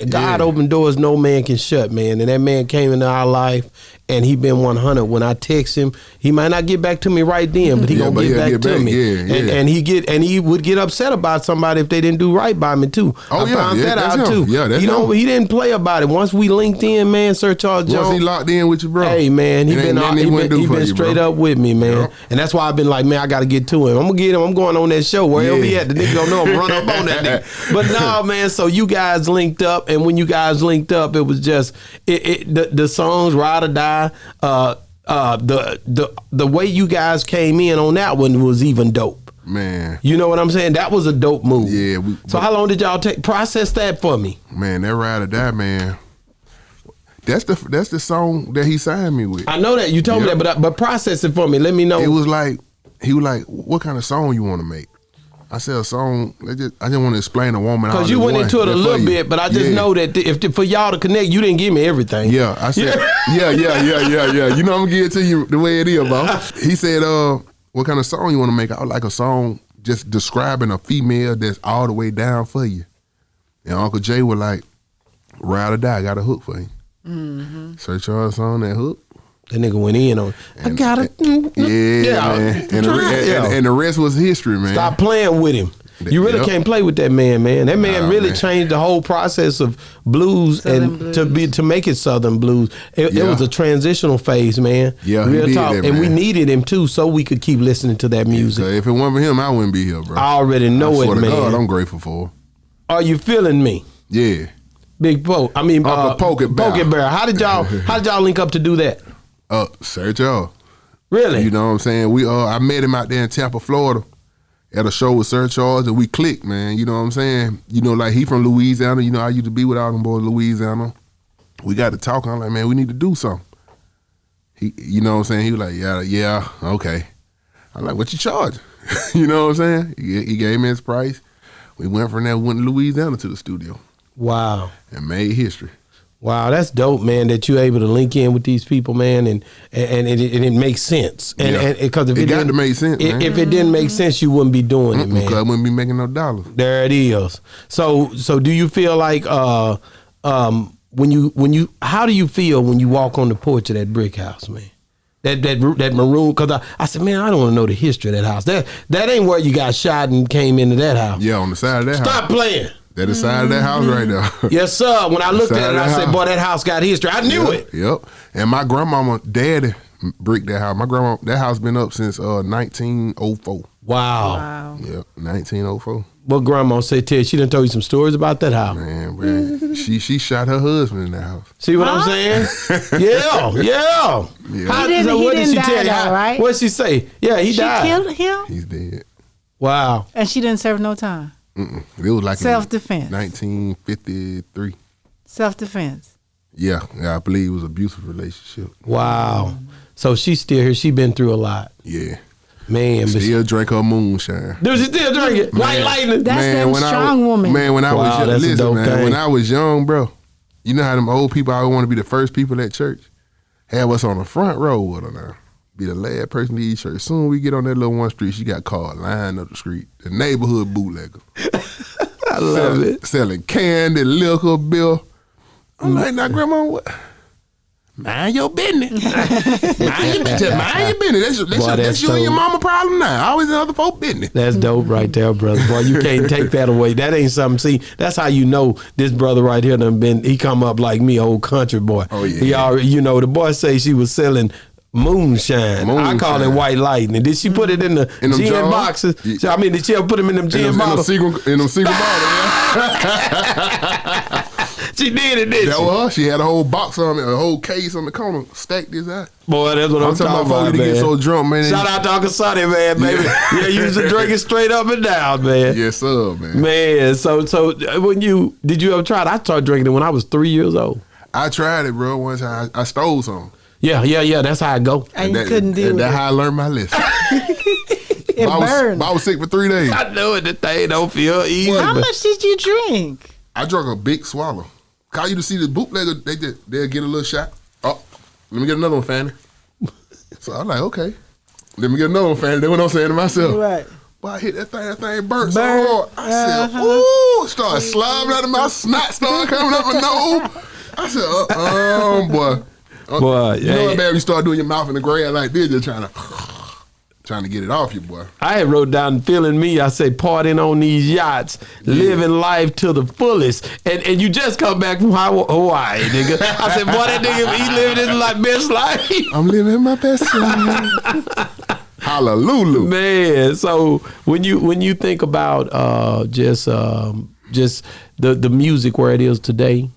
God opened doors no man can shut, man. And that man came into our life, and he been 100. When I text him, he might not get back to me right then, but he gonna get back to me. And he would get upset about somebody if they didn't do right by me too. I found that out too. Yeah, that's he didn't play about it. Once we linked in, man, Sir Charles Jones. Once he locked in with you, bro. Hey, man, he been straight up with me, man. Yeah. And that's why I've been like, man, I got to get to him. I'm gonna get him. I'm going on that show wherever he at. The nigga don't know I'm run up on that nigga. But no, man. So you guys linked up, and when you guys linked up, it was just the songs Ride or Die. The way you guys came in on that one was even dope. Man, you know what I'm saying? That was a dope move. Yeah. So how long did y'all process that for me? Man, that Ride or Die, man. That's the song that he signed me with. I know that you told me that, but process it for me. Let me know. It was like he was like, "What kind of song you want to make?" I said, "A song." I just want to explain a woman. Because you went into it a little bit, but I just know that for y'all to connect, you didn't give me everything. Yeah, I said, yeah. You know, I'm gonna give it to you the way it is, boss. He said, what kind of song you want to make? I would like a song just describing a female that's all the way down for you. And Uncle Jay was like, Ride or Die, I got a hook for you. Mm-hmm. Sir Charles on that hook. That nigga went in on. I got it. Man. And the rest was history, man. Stop playing with him. You really can't play with that man, man. That man really changed the whole process of blues to make it Southern blues. It was a transitional phase, man. Yeah, real he did talk. that, and man. we needed him too, so we could keep listening to that music. If it weren't for him, I wouldn't be here, bro. I already know it, man. God, I'm grateful for. Are you feeling me? Yeah. Big Poke. I mean, Pokey Bear. How did y'all link up to do that? Sir Charles. Really? You know what I'm saying? I met him out there in Tampa, Florida, at a show with Sir Charles, and we clicked, man. You know what I'm saying? You know, like he from Louisiana. You know, I used to be with all them boys in Louisiana. We got to talk. I'm like, man, we need to do something. You know what I'm saying? He was like, yeah, okay. I'm like, what you charge? You know what I'm saying? He gave me his price. We went from there, went to Louisiana to the studio. Wow. And made history. Wow, that's dope, man. That you're able to link in with these people, man, and it makes sense. And because if it got didn't to make sense, man. If it didn't make sense, you wouldn't be doing it, man. Because I wouldn't be making no dollars. There it is. So do you feel like when you how do you feel when you walk on the porch of that brick house, man? That maroon, because I said, man, I don't want to know the history of that house. That ain't where you got shot and came into that house. Yeah, on the side of that house. Stop playing. That the side of that house right there. Yes, sir. When I looked at it, I said, boy, that house got history. I knew it. Yep. And my grandmama, daddy bricked that house. My grandma, that house been up since 1904. Wow. Yep, 1904. What grandma said, Ted, she done told you some stories about that house. Man, she shot her husband in that house. See what I'm saying? Yeah. How, He didn't die though, right? What'd she say? Yeah, he died. She killed him? He's dead. Wow. And she didn't serve no time? It was like Self-defense. 1953. Self-defense. Yeah, I believe it was an abusive relationship. Wow. So she's still here. She been through a lot. Yeah. Man. Still drink her moonshine. Does she still drink it? White lightning. That's that strong woman. Man, when I was young, that's a dope thing. when I was young, bro, you know how them old people always want to be the first people at church? Have us on the front row with her now. Be the last person to eat church. Soon we get on that little one street, she got called lying up the street. The neighborhood bootlegger. I love it. Selling candy, liquor, bill. I'm like, now, Grandma, what? Mind your business. Mind your business. That's you and your mama problem now. Always in other folks' business. That's dope right there, brother. Boy, you can't take that away. That ain't something. See, that's how you know this brother right here he come up like me, old country boy. Oh, yeah. He already, the boy say she was selling moonshine. I call it white lightning. Did she put it in the gin boxes? I mean, did she ever put them in them gin bottles? In them secret bottles, yeah. She did it, didn't that she? was. She had a whole box on it, a whole case on the corner, stacked this out. Boy, that's what I'm talking about, man. To get so drunk, man. Shout out to Uncle Sonny, man, baby. Yeah, you used to drink it straight up and down, man. Yes, sir, man. Man, so did you ever try it? I started drinking it when I was 3 years old. I tried it, bro. One time I stole some. Yeah. That's how I go. And you couldn't do it. That's how I learned my lesson. It burned. I was sick for 3 days. I know it. The thing don't feel easy. How much did you drink? I drank a big swallow. Call you to see the bootlegger, they'll get a little shot. Oh, let me get another one, Fanny. So I'm like, okay. Let me get another one, Fanny. That's what I'm saying to myself. Right. Boy, I hit that thing burnt so hard. I said, ooh, started slobbing out of my snot, started coming up my nose. I said, boy. Boy, you know how bad you start doing your mouth in the grass like this, just trying to get it off you, boy. I had wrote down feeling me. I say partying on these yachts, living life to the fullest, and you just come back from Hawaii, nigga. I said, boy, that nigga, he living his best life. I'm living my best life. Hallelujah, man. So when you think about just the music where it is today.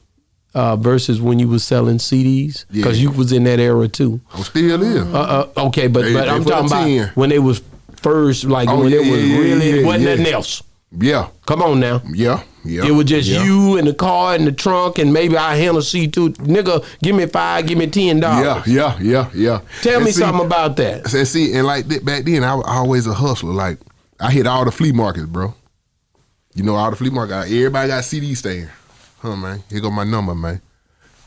Versus when you was selling CDs, because you was in that era too. I'm still in. Okay, but I'm talking about when it was first, like when it was really wasn't nothing else. Yeah. Come on now. Yeah. It was just you in the car in the trunk, and maybe I handle C2. Nigga, give me $5, give me $10. Yeah. Tell me something about that. And like back then, I was always a hustler. Like I hit all the flea markets, bro. You know, all the flea markets. Everybody got CD stand. Huh, man. Here go my number, man.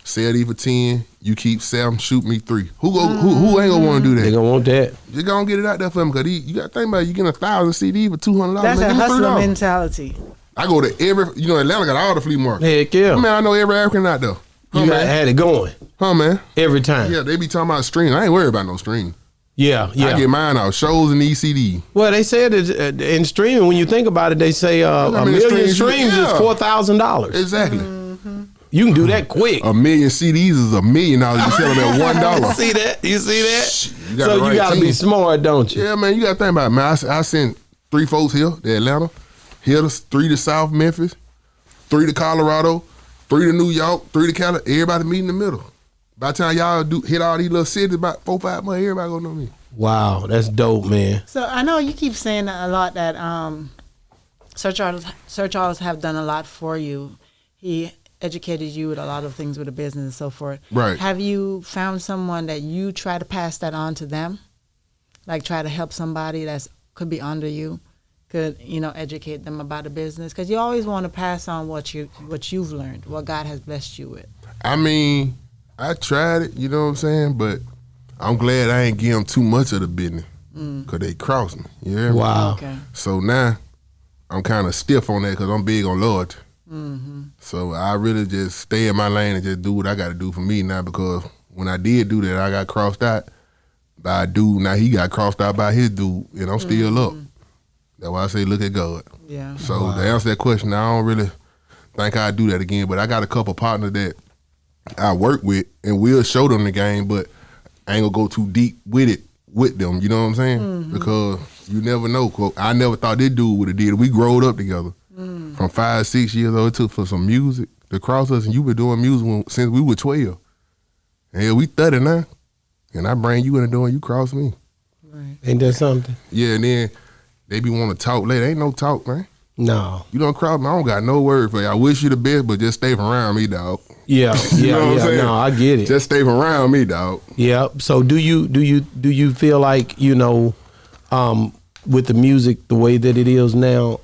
Sell these for 10. You keep 7. Shoot me 3. Who ain't gonna want to do that? They gonna want that. You gonna get it out there for them because you got to think about it. You getting 1,000 CD for $200. That's a hustler mentality. I go to Atlanta got all the flea markets. Heck yeah. Man, I know every African out there. Huh, you had it going. Huh, man. Every time. Yeah, they be talking about stream. I ain't worried about no stream. Yeah. I get mine out. Shows and ECD. Well, they said in streaming, when you think about it, they say a million streams is $4,000. Exactly. You can do that quick. A million CDs is $1 million. You sell them at $1. See that? You see that? You gotta be smart, don't you? Yeah, man. You gotta think about it, man. I sent 3 folks here to Atlanta, 3 to South Memphis, 3 to Colorado, 3 to New York, 3 to California. Everybody meet in the middle. By the time y'all hit all these little cities, about 4-5 months, everybody gonna know me. Wow, that's dope, man. So I know you keep saying a lot that search artists have done a lot for you. He educated you with a lot of things with the business and so forth. Right. Have you found someone that you try to pass that on to them? Like try to help somebody that could be under you could, educate them about the business? Because you always want to pass on what you've learned, what God has blessed you with. I mean, I tried it, you know what I'm saying? But I'm glad I ain't give them too much of the business because they crossed me. You hear me? Wow. Okay. So now I'm kind of stiff on that because I'm big on loyalty. So I really just stay in my lane and just do what I got to do for me now, because when I did do that, I got crossed out by a dude. Now he got crossed out by his dude, and I'm still up. That's why I say look at God. Yeah. So to answer that question, I don't really think I'd do that again. But I got a couple partners that I work with, and we'll show them the game, but I ain't gonna go too deep with it with them. You know what I'm saying? Because you never know. I never thought this dude would have did it. We growed up together from 5, 6 years old. It took for some music to cross us, and you been doing music since we were 12. And we 30 now, and I bring you in the door and you cross me. Right. Ain't that something? Yeah, and then they be want to talk later. Ain't no talk, man. No. You don't cross me. I don't got no word for you. I wish you the best, but just stay from around me, dog. Yeah, You know what I'm saying? No, I get it. Just stay from around me, dog. Yeah. So do you feel like, with the music the way that it is now,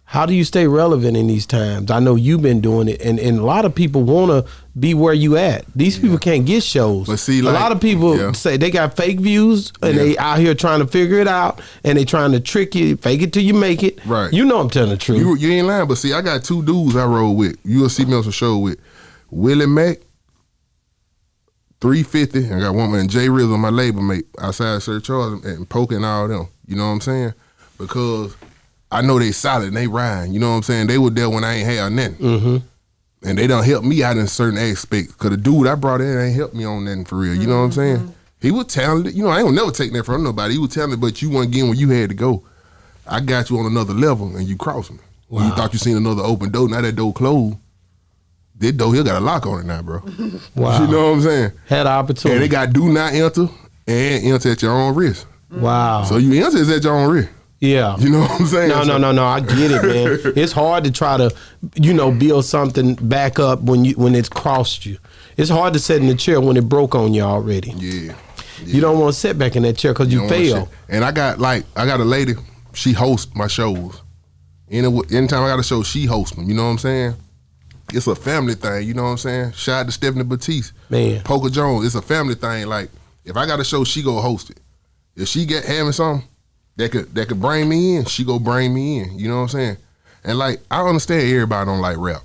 how do you stay relevant in these times? I know you've been doing it, and a lot of people want to be where you at. These people can't get shows. But see, a like, lot of people say they got fake views, and they out here trying to figure it out, and they trying to trick you, fake it till you make it. Right. You know I'm telling the truth. You ain't lying, but see, I got 2 dudes I roll with. You'll see me on some show with Willie Mack, 350, I got one man, Jay Rizzo, my label mate, outside Sir Charles, and Poke and all them. You know what I'm saying? Because I know they solid and they riding. You know what I'm saying? They were there when I ain't had nothing. And they done help me out in certain aspects. Because the dude I brought in ain't helped me on nothing for real. You know what I'm saying? He was talented. I ain't gonna never take that from nobody. He was talented, but you wasn't getting where you had to go. I got you on another level and you crossed me. Wow. You thought you seen another open door. Now that door closed. This door here got a lock on it now, bro. Wow. You know what I'm saying? Had an opportunity. And they got do not enter and enter at your own risk. Wow. So you enter is at your own risk. Yeah. You know what I'm saying? No. I get it, man. It's hard to try to, build something back up when it's crossed you. It's hard to sit in the chair when it broke on you already. Yeah. You don't want to sit back in that chair because you fail. And I got a lady, she hosts my shows. Anytime I got a show, she hosts them. You know what I'm saying? It's a family thing. You know what I'm saying? Shout out to Stephanie Batiste. Man. Poker Jones. It's a family thing. Like, if I got a show, she go host it. If she having something that could bring me in, she go bring me in. You know what I'm saying? And like, I understand everybody don't like rap.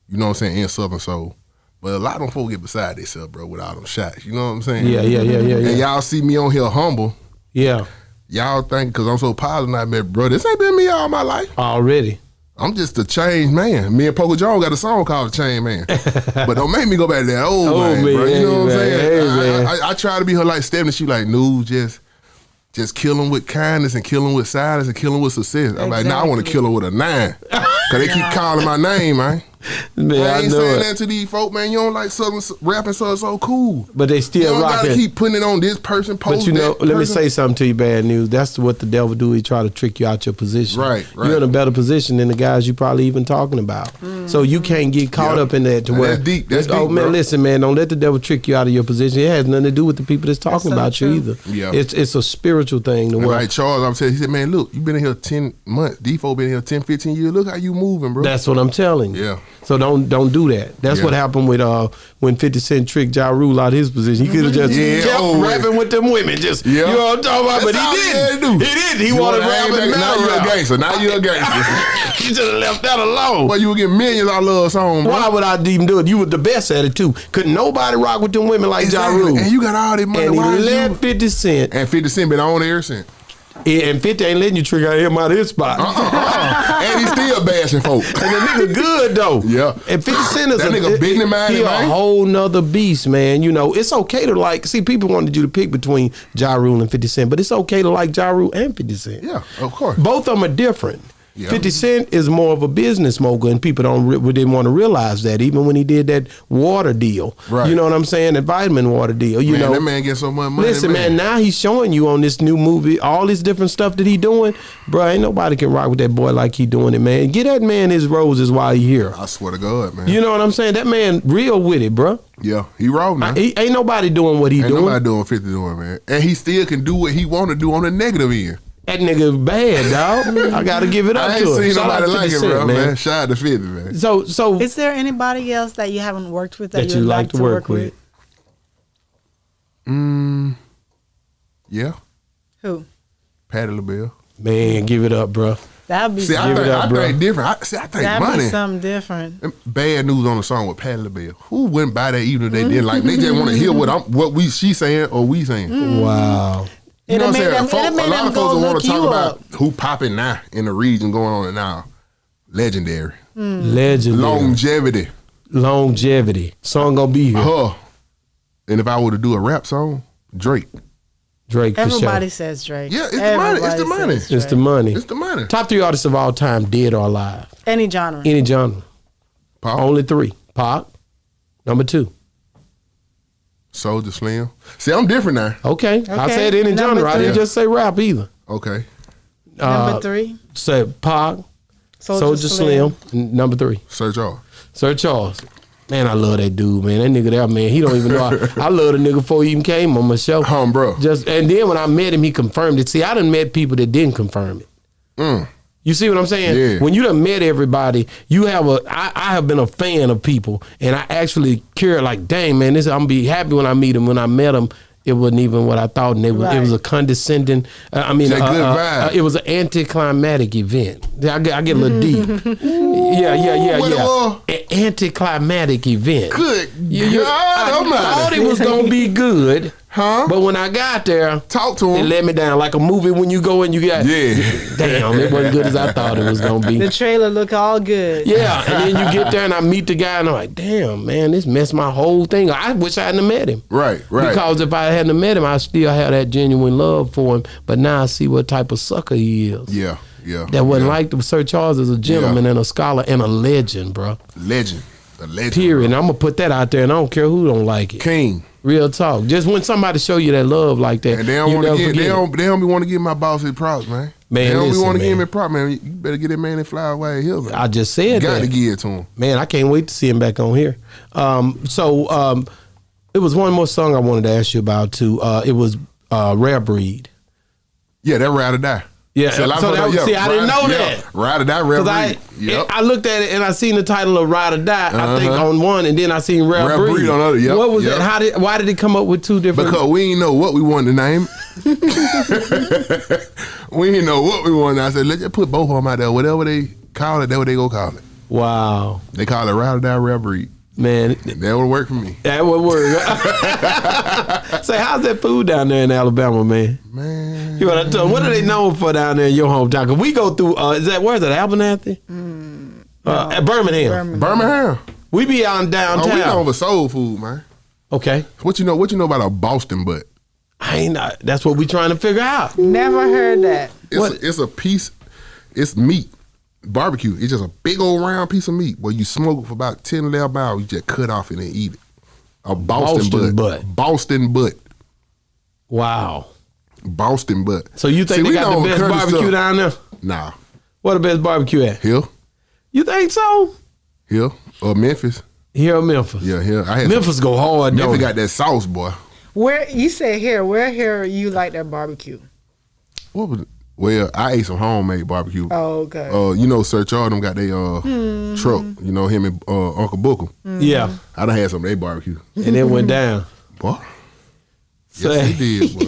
You know what I'm saying? In Southern Soul. But a lot of them folks get beside themselves, bro, with all them shots. You know what I'm saying? Yeah. And y'all see me on here humble. Yeah. Y'all think because I'm so positive, I bet, bro, this ain't been me all my life. Already. I'm just a changed man. Me and Poker Jones got a song called The Changed Man. But don't make me go back to that old man, bro. You know what I'm saying? I try to be her like Stephanie. She like, Newz, just kill him with kindness and kill him with silence and kill him with success. I'm like, nah, I want to kill her with a 9. Because they keep calling my name, man. Man, I ain't saying it. that to these folk, man. You don't like Southern rapping so cool. But they still you don't rocking. gotta keep putting it on this person, post But that let me person. say something to you, Bad News. That's what the devil do. He try to trick you out your position. Right. You're in a better position than the guys you probably even talking about. So you can't get caught up in that to where that's deep. That's oh deep, man, bro. listen, man, don't let the devil trick you out of your position. It has nothing to do with the people that's talking so about true. you either. Yeah. It's a spiritual thing. And like Charles, I'm saying, he said, man, look, you been in here 10 months. Defo been in here 10, 15 years. Look how you moving, bro. That's what I'm telling you. Yeah. So don't do that. That's what happened with when 50 Cent tricked Ja Rule out of his position. He could have just kept rapping with them women. Just you know what I'm talking about. That's but all he he had to didn't. do. He didn't. He wanted to rap and now you a gangster. Now you a gangster. He just left that alone. Boy, you would get millions out of love song, bro. Why would I even do it? You were the best at it too. Couldn't nobody rock with them women like Ja Rule. And you got all this money. And he Why is left you? 50 Cent. And 50 Cent been on ever since. And 50 ain't letting you trick him out of his spot. And he still bashing folk. And the nigga good though. Yeah. And 50 Cent is That nigga business minded, he man. a whole nother beast, man. You know, it's okay to see, people wanted you to pick between Ja Rule and 50 Cent, but it's okay to like Ja Rule and 50 Cent. Yeah, of course. Both of them are different. Yeah. 50 Cent is more of a business mogul, and people didn't want to realize that, even when he did that water deal. Right. You know what I'm saying? That vitamin water deal. You know, that man gets so much money. listen, man, now he's showing you on this new movie, all this different stuff that he doing. Bro, ain't nobody can rock with that boy like he doing it, man. Get that man his roses while he here. I swear to God, man. You know what I'm saying? That man real with it, bro. Yeah, he raw now. Ain't nobody doing what he Ain't doing. nobody doing 50 doing, man. And he still can do what he want to do on the negative end. That nigga bad, dog. I gotta give it up I to ain't him. seen Shout out nobody 50 like it, Cent, bro, man. Shout out to 50, man. So Is there anybody else that you haven't worked with that, that you like to work with? Yeah. Who? Patti LaBelle. Man, give it up, bro. That'd be See, I Give it up, bro. think different. I think that'd money. be something different. Bad News on the song with Patti LaBelle. Who wouldn't buy that even if they didn't like? They just want to hear what she saying or we saying. Wow. You know what I'm saying? It'd A made lot them of go folks want look to talk you about up. who popping now in the region going on now. Legendary. Legendary. Longevity. Song gonna be here. Her. And if I were to do a rap song, Drake. Drake for Everybody sure. says Drake. Yeah, it's the money. It's the money. says It's the Drake. money. It's the money. Top 3 artists of all time, dead or alive. Any genre. Any genre. Pop, Only 3. Pac. Number 2. Soulja Slim. See, I'm different now. Okay. I Okay. said any Number genre. I didn't 3. just say rap either. Okay. Number 3. Said Pac, Soulja Slim. And number 3. Sir Charles. Sir Charles. Man, I love that dude, man. That nigga there, man, he don't even know. I love the nigga before he even came on my show. Bro. And then when I met him, he confirmed it. See, I done met people that didn't confirm it. You see what I'm saying? Yeah. When you done met everybody, you have I have been a fan of people, and I actually care, like, dang, man, I'm gonna be happy when I meet him. When I met him, it wasn't even what I thought, and it was a condescending. It's a good vibe. It was an anticlimactic event. I get a little deep. Yeah. What it was? An anticlimactic event. Good I God thought Almighty. it was gonna be good, Huh? but when I got there, Talk to it him. let me down like a movie when you go and you got Yeah. damn, it wasn't good as I thought it was gonna be. The trailer look all good. Yeah, and then you get there and I meet the guy and I'm like, damn, man, this messed my whole thing. I wish I hadn't met him. Right. Because if I hadn't met him, I still had that genuine love for him. But now I see what type of sucker he is. Yeah. That wasn't like the Sir Charles is a gentleman and a scholar and a legend, bro. Legend. A legend. Period. And I'm gonna put that out there, and I don't care who don't like it. King. Real talk. Just when somebody show you that love like that, And they don't you want to never get. forget it. They don't be want to give my boss his props, man. Man, they don't listen, be want to give man. him his props, man. You better get that man and fly away here, man. I just You said got that. to give it to him. Man, I can't wait to see him back on here. It was one more song I wanted to ask you about too. It was Rare Breed. Yeah, that ride or die. Yeah, See, a lot of so folks that- see, I didn't know yeah, that. Ride or die, Rare Because Breed. Yep. I looked at it and I seen the title of Ride or Die. I think on one, and then I seen Rare Rare Breed. Breed on the other, yep, What was yep. that? Why did it come up with 2 different? Because we didn't know what we wanted to name. We didn't know what we wanted. I said, let's just put both of them out there. Whatever they call it, that's what they go call it. Wow, They call it Ride or Die, Rare Breed. man, That would work for me. that would work. Say, how's that food down there in Alabama, man? Man. You want to tell them, what are they known for down there in your hometown? Cause we go through. Where's it? Abernathy? At Birmingham. Birmingham. We be out in Oh, downtown. we known for soul food, man. Okay, What you know about a Boston butt? I ain't. That's what we trying to figure out. Never heard that. It's a piece. It's meat. Barbecue. It's just a big old round piece of meat where you smoke it for about 10, 11 hours. You just cut off it and eat it. A Boston butt. Boston butt. Wow. Boston butt. So you think See, they we got know the best Curtis barbecue stuff. down there? Nah. What the best barbecue at? Here. You think so? Here. Or Memphis. Here in Memphis. Yeah, here. I had Memphis go hard, Memphis don't got that sauce, boy. Where you say here? Where here you like that barbecue? What was it? Well, I ate some homemade barbecue. Oh, okay. You know, Sir Charles them got their truck. You know, him and Uncle Booker. Yeah. I done had some of their barbecue. And it went down. Boy. So, Yes, he did, boy.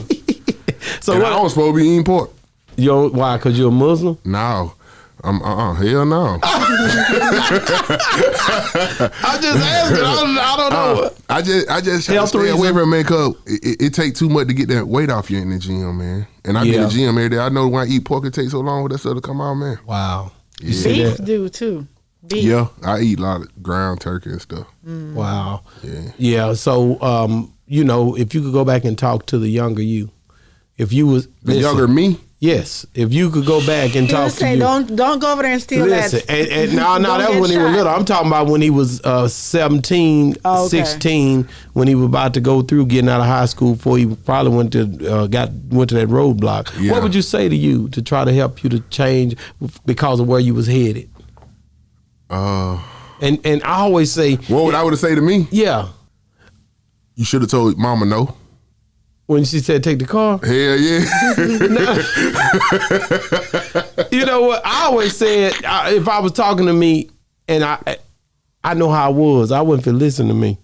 so And I what? was supposed to be eating pork. Why? Because you're a Muslim? No. Hell no. I'm just asking. I don't know. I just try to Health stay reason. away from it, man, because it take too much to get that weight off you in the gym, man. And I be in Yeah. the gym every day. I know when I eat pork, it takes so long for that stuff to come out, man. Wow. You see Beef that? do too. Beef. Yeah, I eat a lot of ground turkey and stuff. Wow. Yeah. Yeah. So, if you could go back and talk to the younger you, if you was The younger me, yes, if you could go back and He talk was to saying, you. don't go over there and steal Listen, that. and no, Don't that get was when he was shot. little. I'm talking about when he was 17, Oh, okay. 16, when he was about to go through getting out of high school before he probably went to that roadblock. Yeah. What would you say to you to try to help you to change because of where you was headed? And I always say, what would I would have say to me? yeah, You should have told mama no. When she said take the car? Hell yeah. You know what? I always said if I was talking to me and I know how I was, I wouldn't feel listen to me.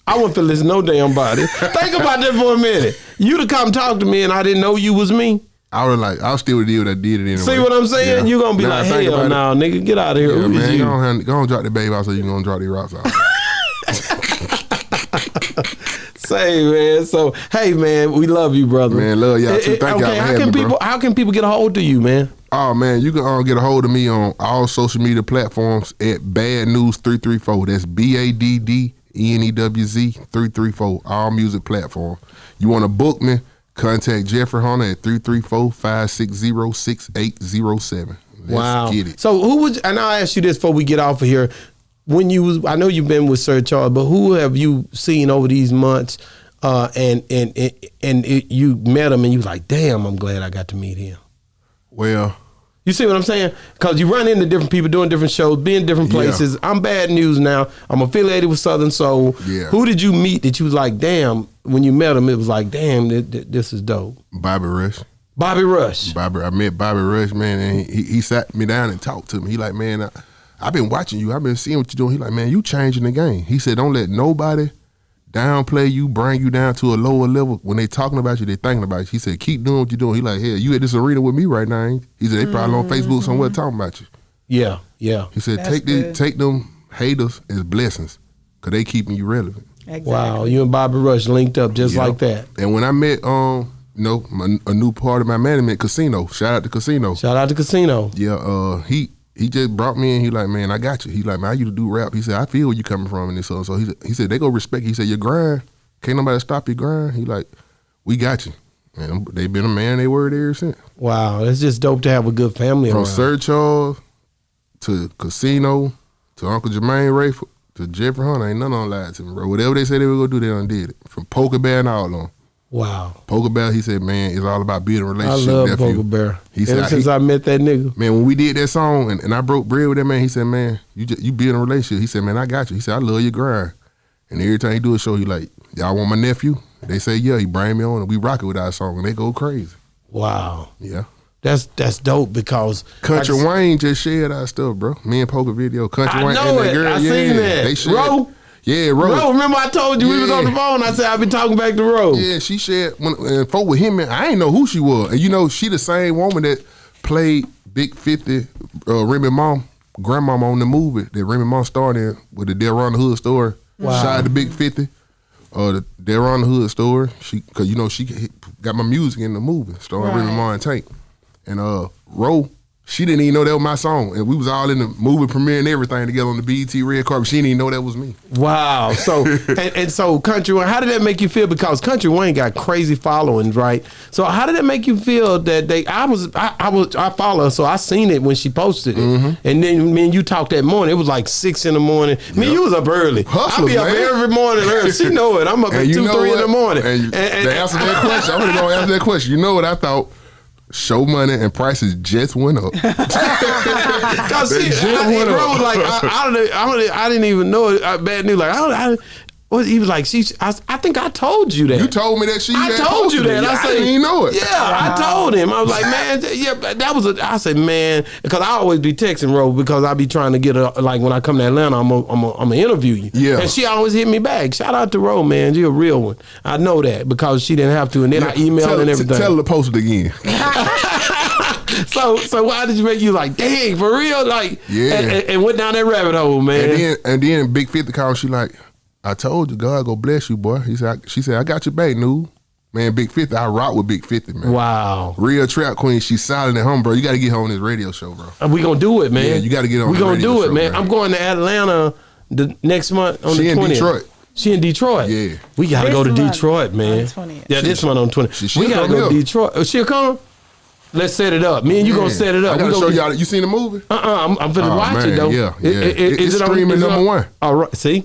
I wouldn't feel listen to no damn body. Think about that for a minute. You'd have come talk to me and I didn't know you was me. I still would do what I did it anyway. See what I'm saying? Yeah. You're going to be like, hell no, nigga, get out of here. Yeah, Who is man, you? go on drop the baby out so you going to drop these rocks out. Say, man. So, hey, man, we love you, brother. Man, love y'all too. Thank y'all for having me, bro. How can people get a hold of you, man? Oh, man, you can get a hold of me on all social media platforms at Bad Newz 334. That's BADDNEWZ 334. All music platforms. You want to book me? Contact Jeffrey Hunter at 334-560-6807. Wow. Get it. So who was, and I'll ask you this before we get off of here. When you was, I know you've been with Sir Charles, but who have you seen over these months and you met him and you was like, damn, I'm glad I got to meet him? Well, you see what I'm saying? Because you run into different people doing different shows, being different places. Yeah. I'm Bad Newz now. I'm affiliated with Southern Soul. Yeah. Who did you meet that you was like, damn, when you met him, it was like, damn, this is dope? Bobby Rush. Bobby Rush. I met Bobby Rush, man, and he sat me down and talked to me. He like, man, I've been watching you. I've been seeing what you're doing. He like, man, you changing the game. He said, don't let nobody downplay you, bring you down to a lower level. When they talking about you, they thinking about you. He said, keep doing what you're doing. He like, hell, you at this arena with me right now, ain't you? He said, they probably on Facebook somewhere talking about you. Yeah, yeah. He said, take them haters as blessings, because they keeping you relevant. Exactly. Wow, you and Bobby Rush linked up just like that. And when I met, a new part of my management, Casino. Shout out to Casino. Shout out to Casino. Yeah, he just brought me in. He like, man, I got you. He like, man, I used to do rap. He said, I feel where you coming from in this. So he said, they go respect you. He said, your grind, can't nobody stop your grind. He like, we got you. And they been a man they word ever since. Wow, it's just dope to have a good family From around. Sir Charles to Casino to Uncle Jermaine Rayford to Jeffrey Hunter, ain't none on lied to me, bro. Whatever they said they were gonna do, they done did it. From Poker Bear and all of them. Wow. Poker Bear, he said, man, it's all about building a I relationship. love nephew. Poker Bear. He said, Ever since I met that nigga. Man, when we did that song and I broke bread with that man, he said, man, you build a relationship. He said, man, I got you. He said, I love your grind. And every time he do a show, he like, y'all want my nephew? They say, yeah. He bring me on and we rock it with our song and they go crazy. Wow. Yeah. That's dope because Country Wayne just shared our stuff, bro. Me and Poker video. Country Wayne know and that it. girl. I yeah, seen that. They shared. Ro? Yeah, Ro. Ro, remember I told you we was on the phone. I said I've been talking back to Ro. Yeah, she shared and folk with him, man. I ain't know who she was. And you know, she the same woman that played Big 50, Remy Ma, grandmama on the movie that Remy Ma starred in with the Delron the Hood story. Wow. Shot the Big 50. The Delron the Hood story. Cause you know she got my music in the movie, starring Remy Ma and Tank. And Ro, she didn't even know that was my song. And we was all in the movie premiere and everything together on the BET red carpet. She didn't even know that was me. Wow. So and so Country Wayne, how did that make you feel? Because Country Wayne got crazy followings, right? So how did that make you feel that I follow her, so I seen it when she posted it. Mm-hmm. And then me and you talked that morning. It was like 6 in the morning. Me, you was up early. Hustlers, I be up man. every morning early. She know it. I'm up at 2, 3 in the morning. And to answer that question, I'm gonna answer that question. You know what I thought? Show money and prices just went up. Cause see, I didn't even know it. Bad News. Like he was like, I think I told you that. You told me that she. I told you that. I didn't even know it. Yeah, I told him. I was like, man, yeah, that was. I said, man, because I always be texting Ro because I be trying to get like when I come to Atlanta, I'm gonna interview you. Yeah, and she always hit me back. Shout out to Ro, man, you're a real one. I know that because she didn't have to, and then I emailed and everything. Tell her to post it again. So why did you make you like, dang, for real, like, yeah, and went down that rabbit hole, man. And then Big 50 called. She like, I told you, God go bless you, boy. She said, I got your back, Newz. Man, Big 50, I rock with Big 50, man. Wow. Real trap queen. She's solid at home, bro. You got to get her on this radio show, bro. We gonna do it, man. Yeah, you got to get on. We gonna do it, man. I'm going to Atlanta the next month on the 20th. She in Detroit. She in Detroit. Yeah. We gotta go to Detroit, man. Yeah, this month on 20th. We gotta go to Detroit. She'll come. Let's set it up. Me and you gonna set it up. I gotta show y'all. You seen the movie? I'm finna watch it though. Yeah. It's streaming number one. All right. See.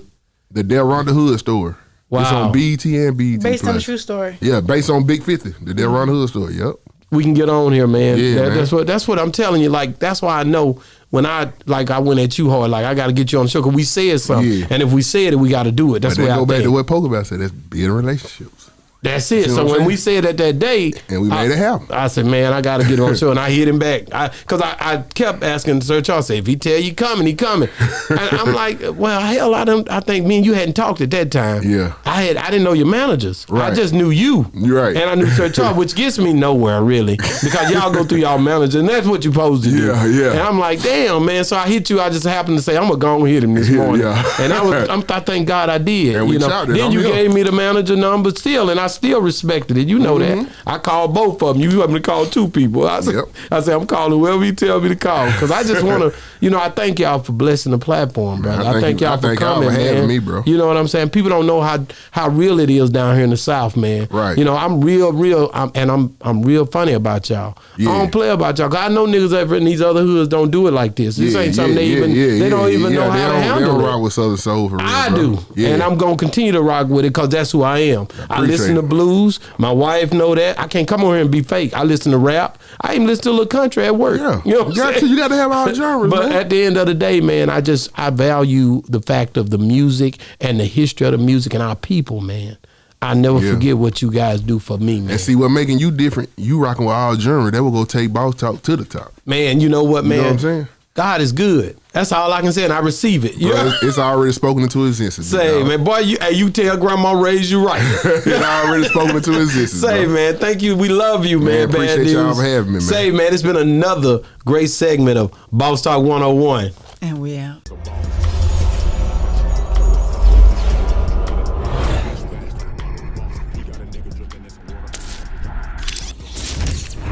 The Delron the Hood story. Wow. It's on BET and BET Based on a true story. Yeah, based on Big 50. The Delron the Hood story. Yep. We can get on here, man. Yeah, man. That's what I'm telling you. Like, that's why I know when I went at you hard. Like, I got to get you on the show because we said something, and if we said it, we got to do it. That's what I go back to what Poker Bear said. That's building relationships. That's it. See So what I'm when saying? we said that day, And we made it happen. I said, man, I got to get on the show. And I hit him back. Because I kept asking Sir Charles, if he tell you coming, he coming. And I'm like, well, hell, I think me and you hadn't talked at that time. Yeah. I didn't know your managers. Right. I just knew you. You're right. And I knew Sir Charles, which gets me nowhere, really. Because y'all go through y'all managers, and that's what you're supposed to do. Yeah. And I'm like, damn, man. So I hit you. I just happened to say, I'm going to go and hit him this morning. Yeah. And I thank God I did. And we chopped it. Then I'm you here. gave me the manager number still, and I still respected it. You know that. I called both of them. You want me to call two people. I said, I'm calling whoever you tell me to call. Because I just want to, I thank y'all for blessing the platform, brother. Man, I thank y'all for coming, having man. me, bro. You know what I'm saying? People don't know how real it is down here in the South, man. Right. I'm real, I'm real funny about y'all. Yeah. I don't play about y'all. 'Cause I know niggas ever in these other hoods don't do it like this. This ain't something they don't even know how to handle They don't it. rock with Southern Soul for real. I bro. do, Yeah. and I'm gonna continue to rock with it because that's who I am. I listen to it. blues. My wife know that. I can't come over here and be fake. I listen to rap. I even listen to a little country at work. Yeah. You know what I'm saying? You got to have all genres, But man. at the end of the day, man, I value the fact of the music and the history of the music and our people, man. I never forget what you guys do for me, man. And see, what making you different, you rocking with all genres, that will go take Boss Talk to the top. Man, you know what, man? You know what I'm saying? God is good. That's all I can say, and I receive it. Bro, it's already spoken into existence. Say, dog. man, boy, you tell grandma raised you right. It's already spoken into existence. Say, bro. man, thank you. We love you, man. appreciate Bad y'all News. for having me, man. Say, man, it's been another great segment of Boss Talk 101. And we out.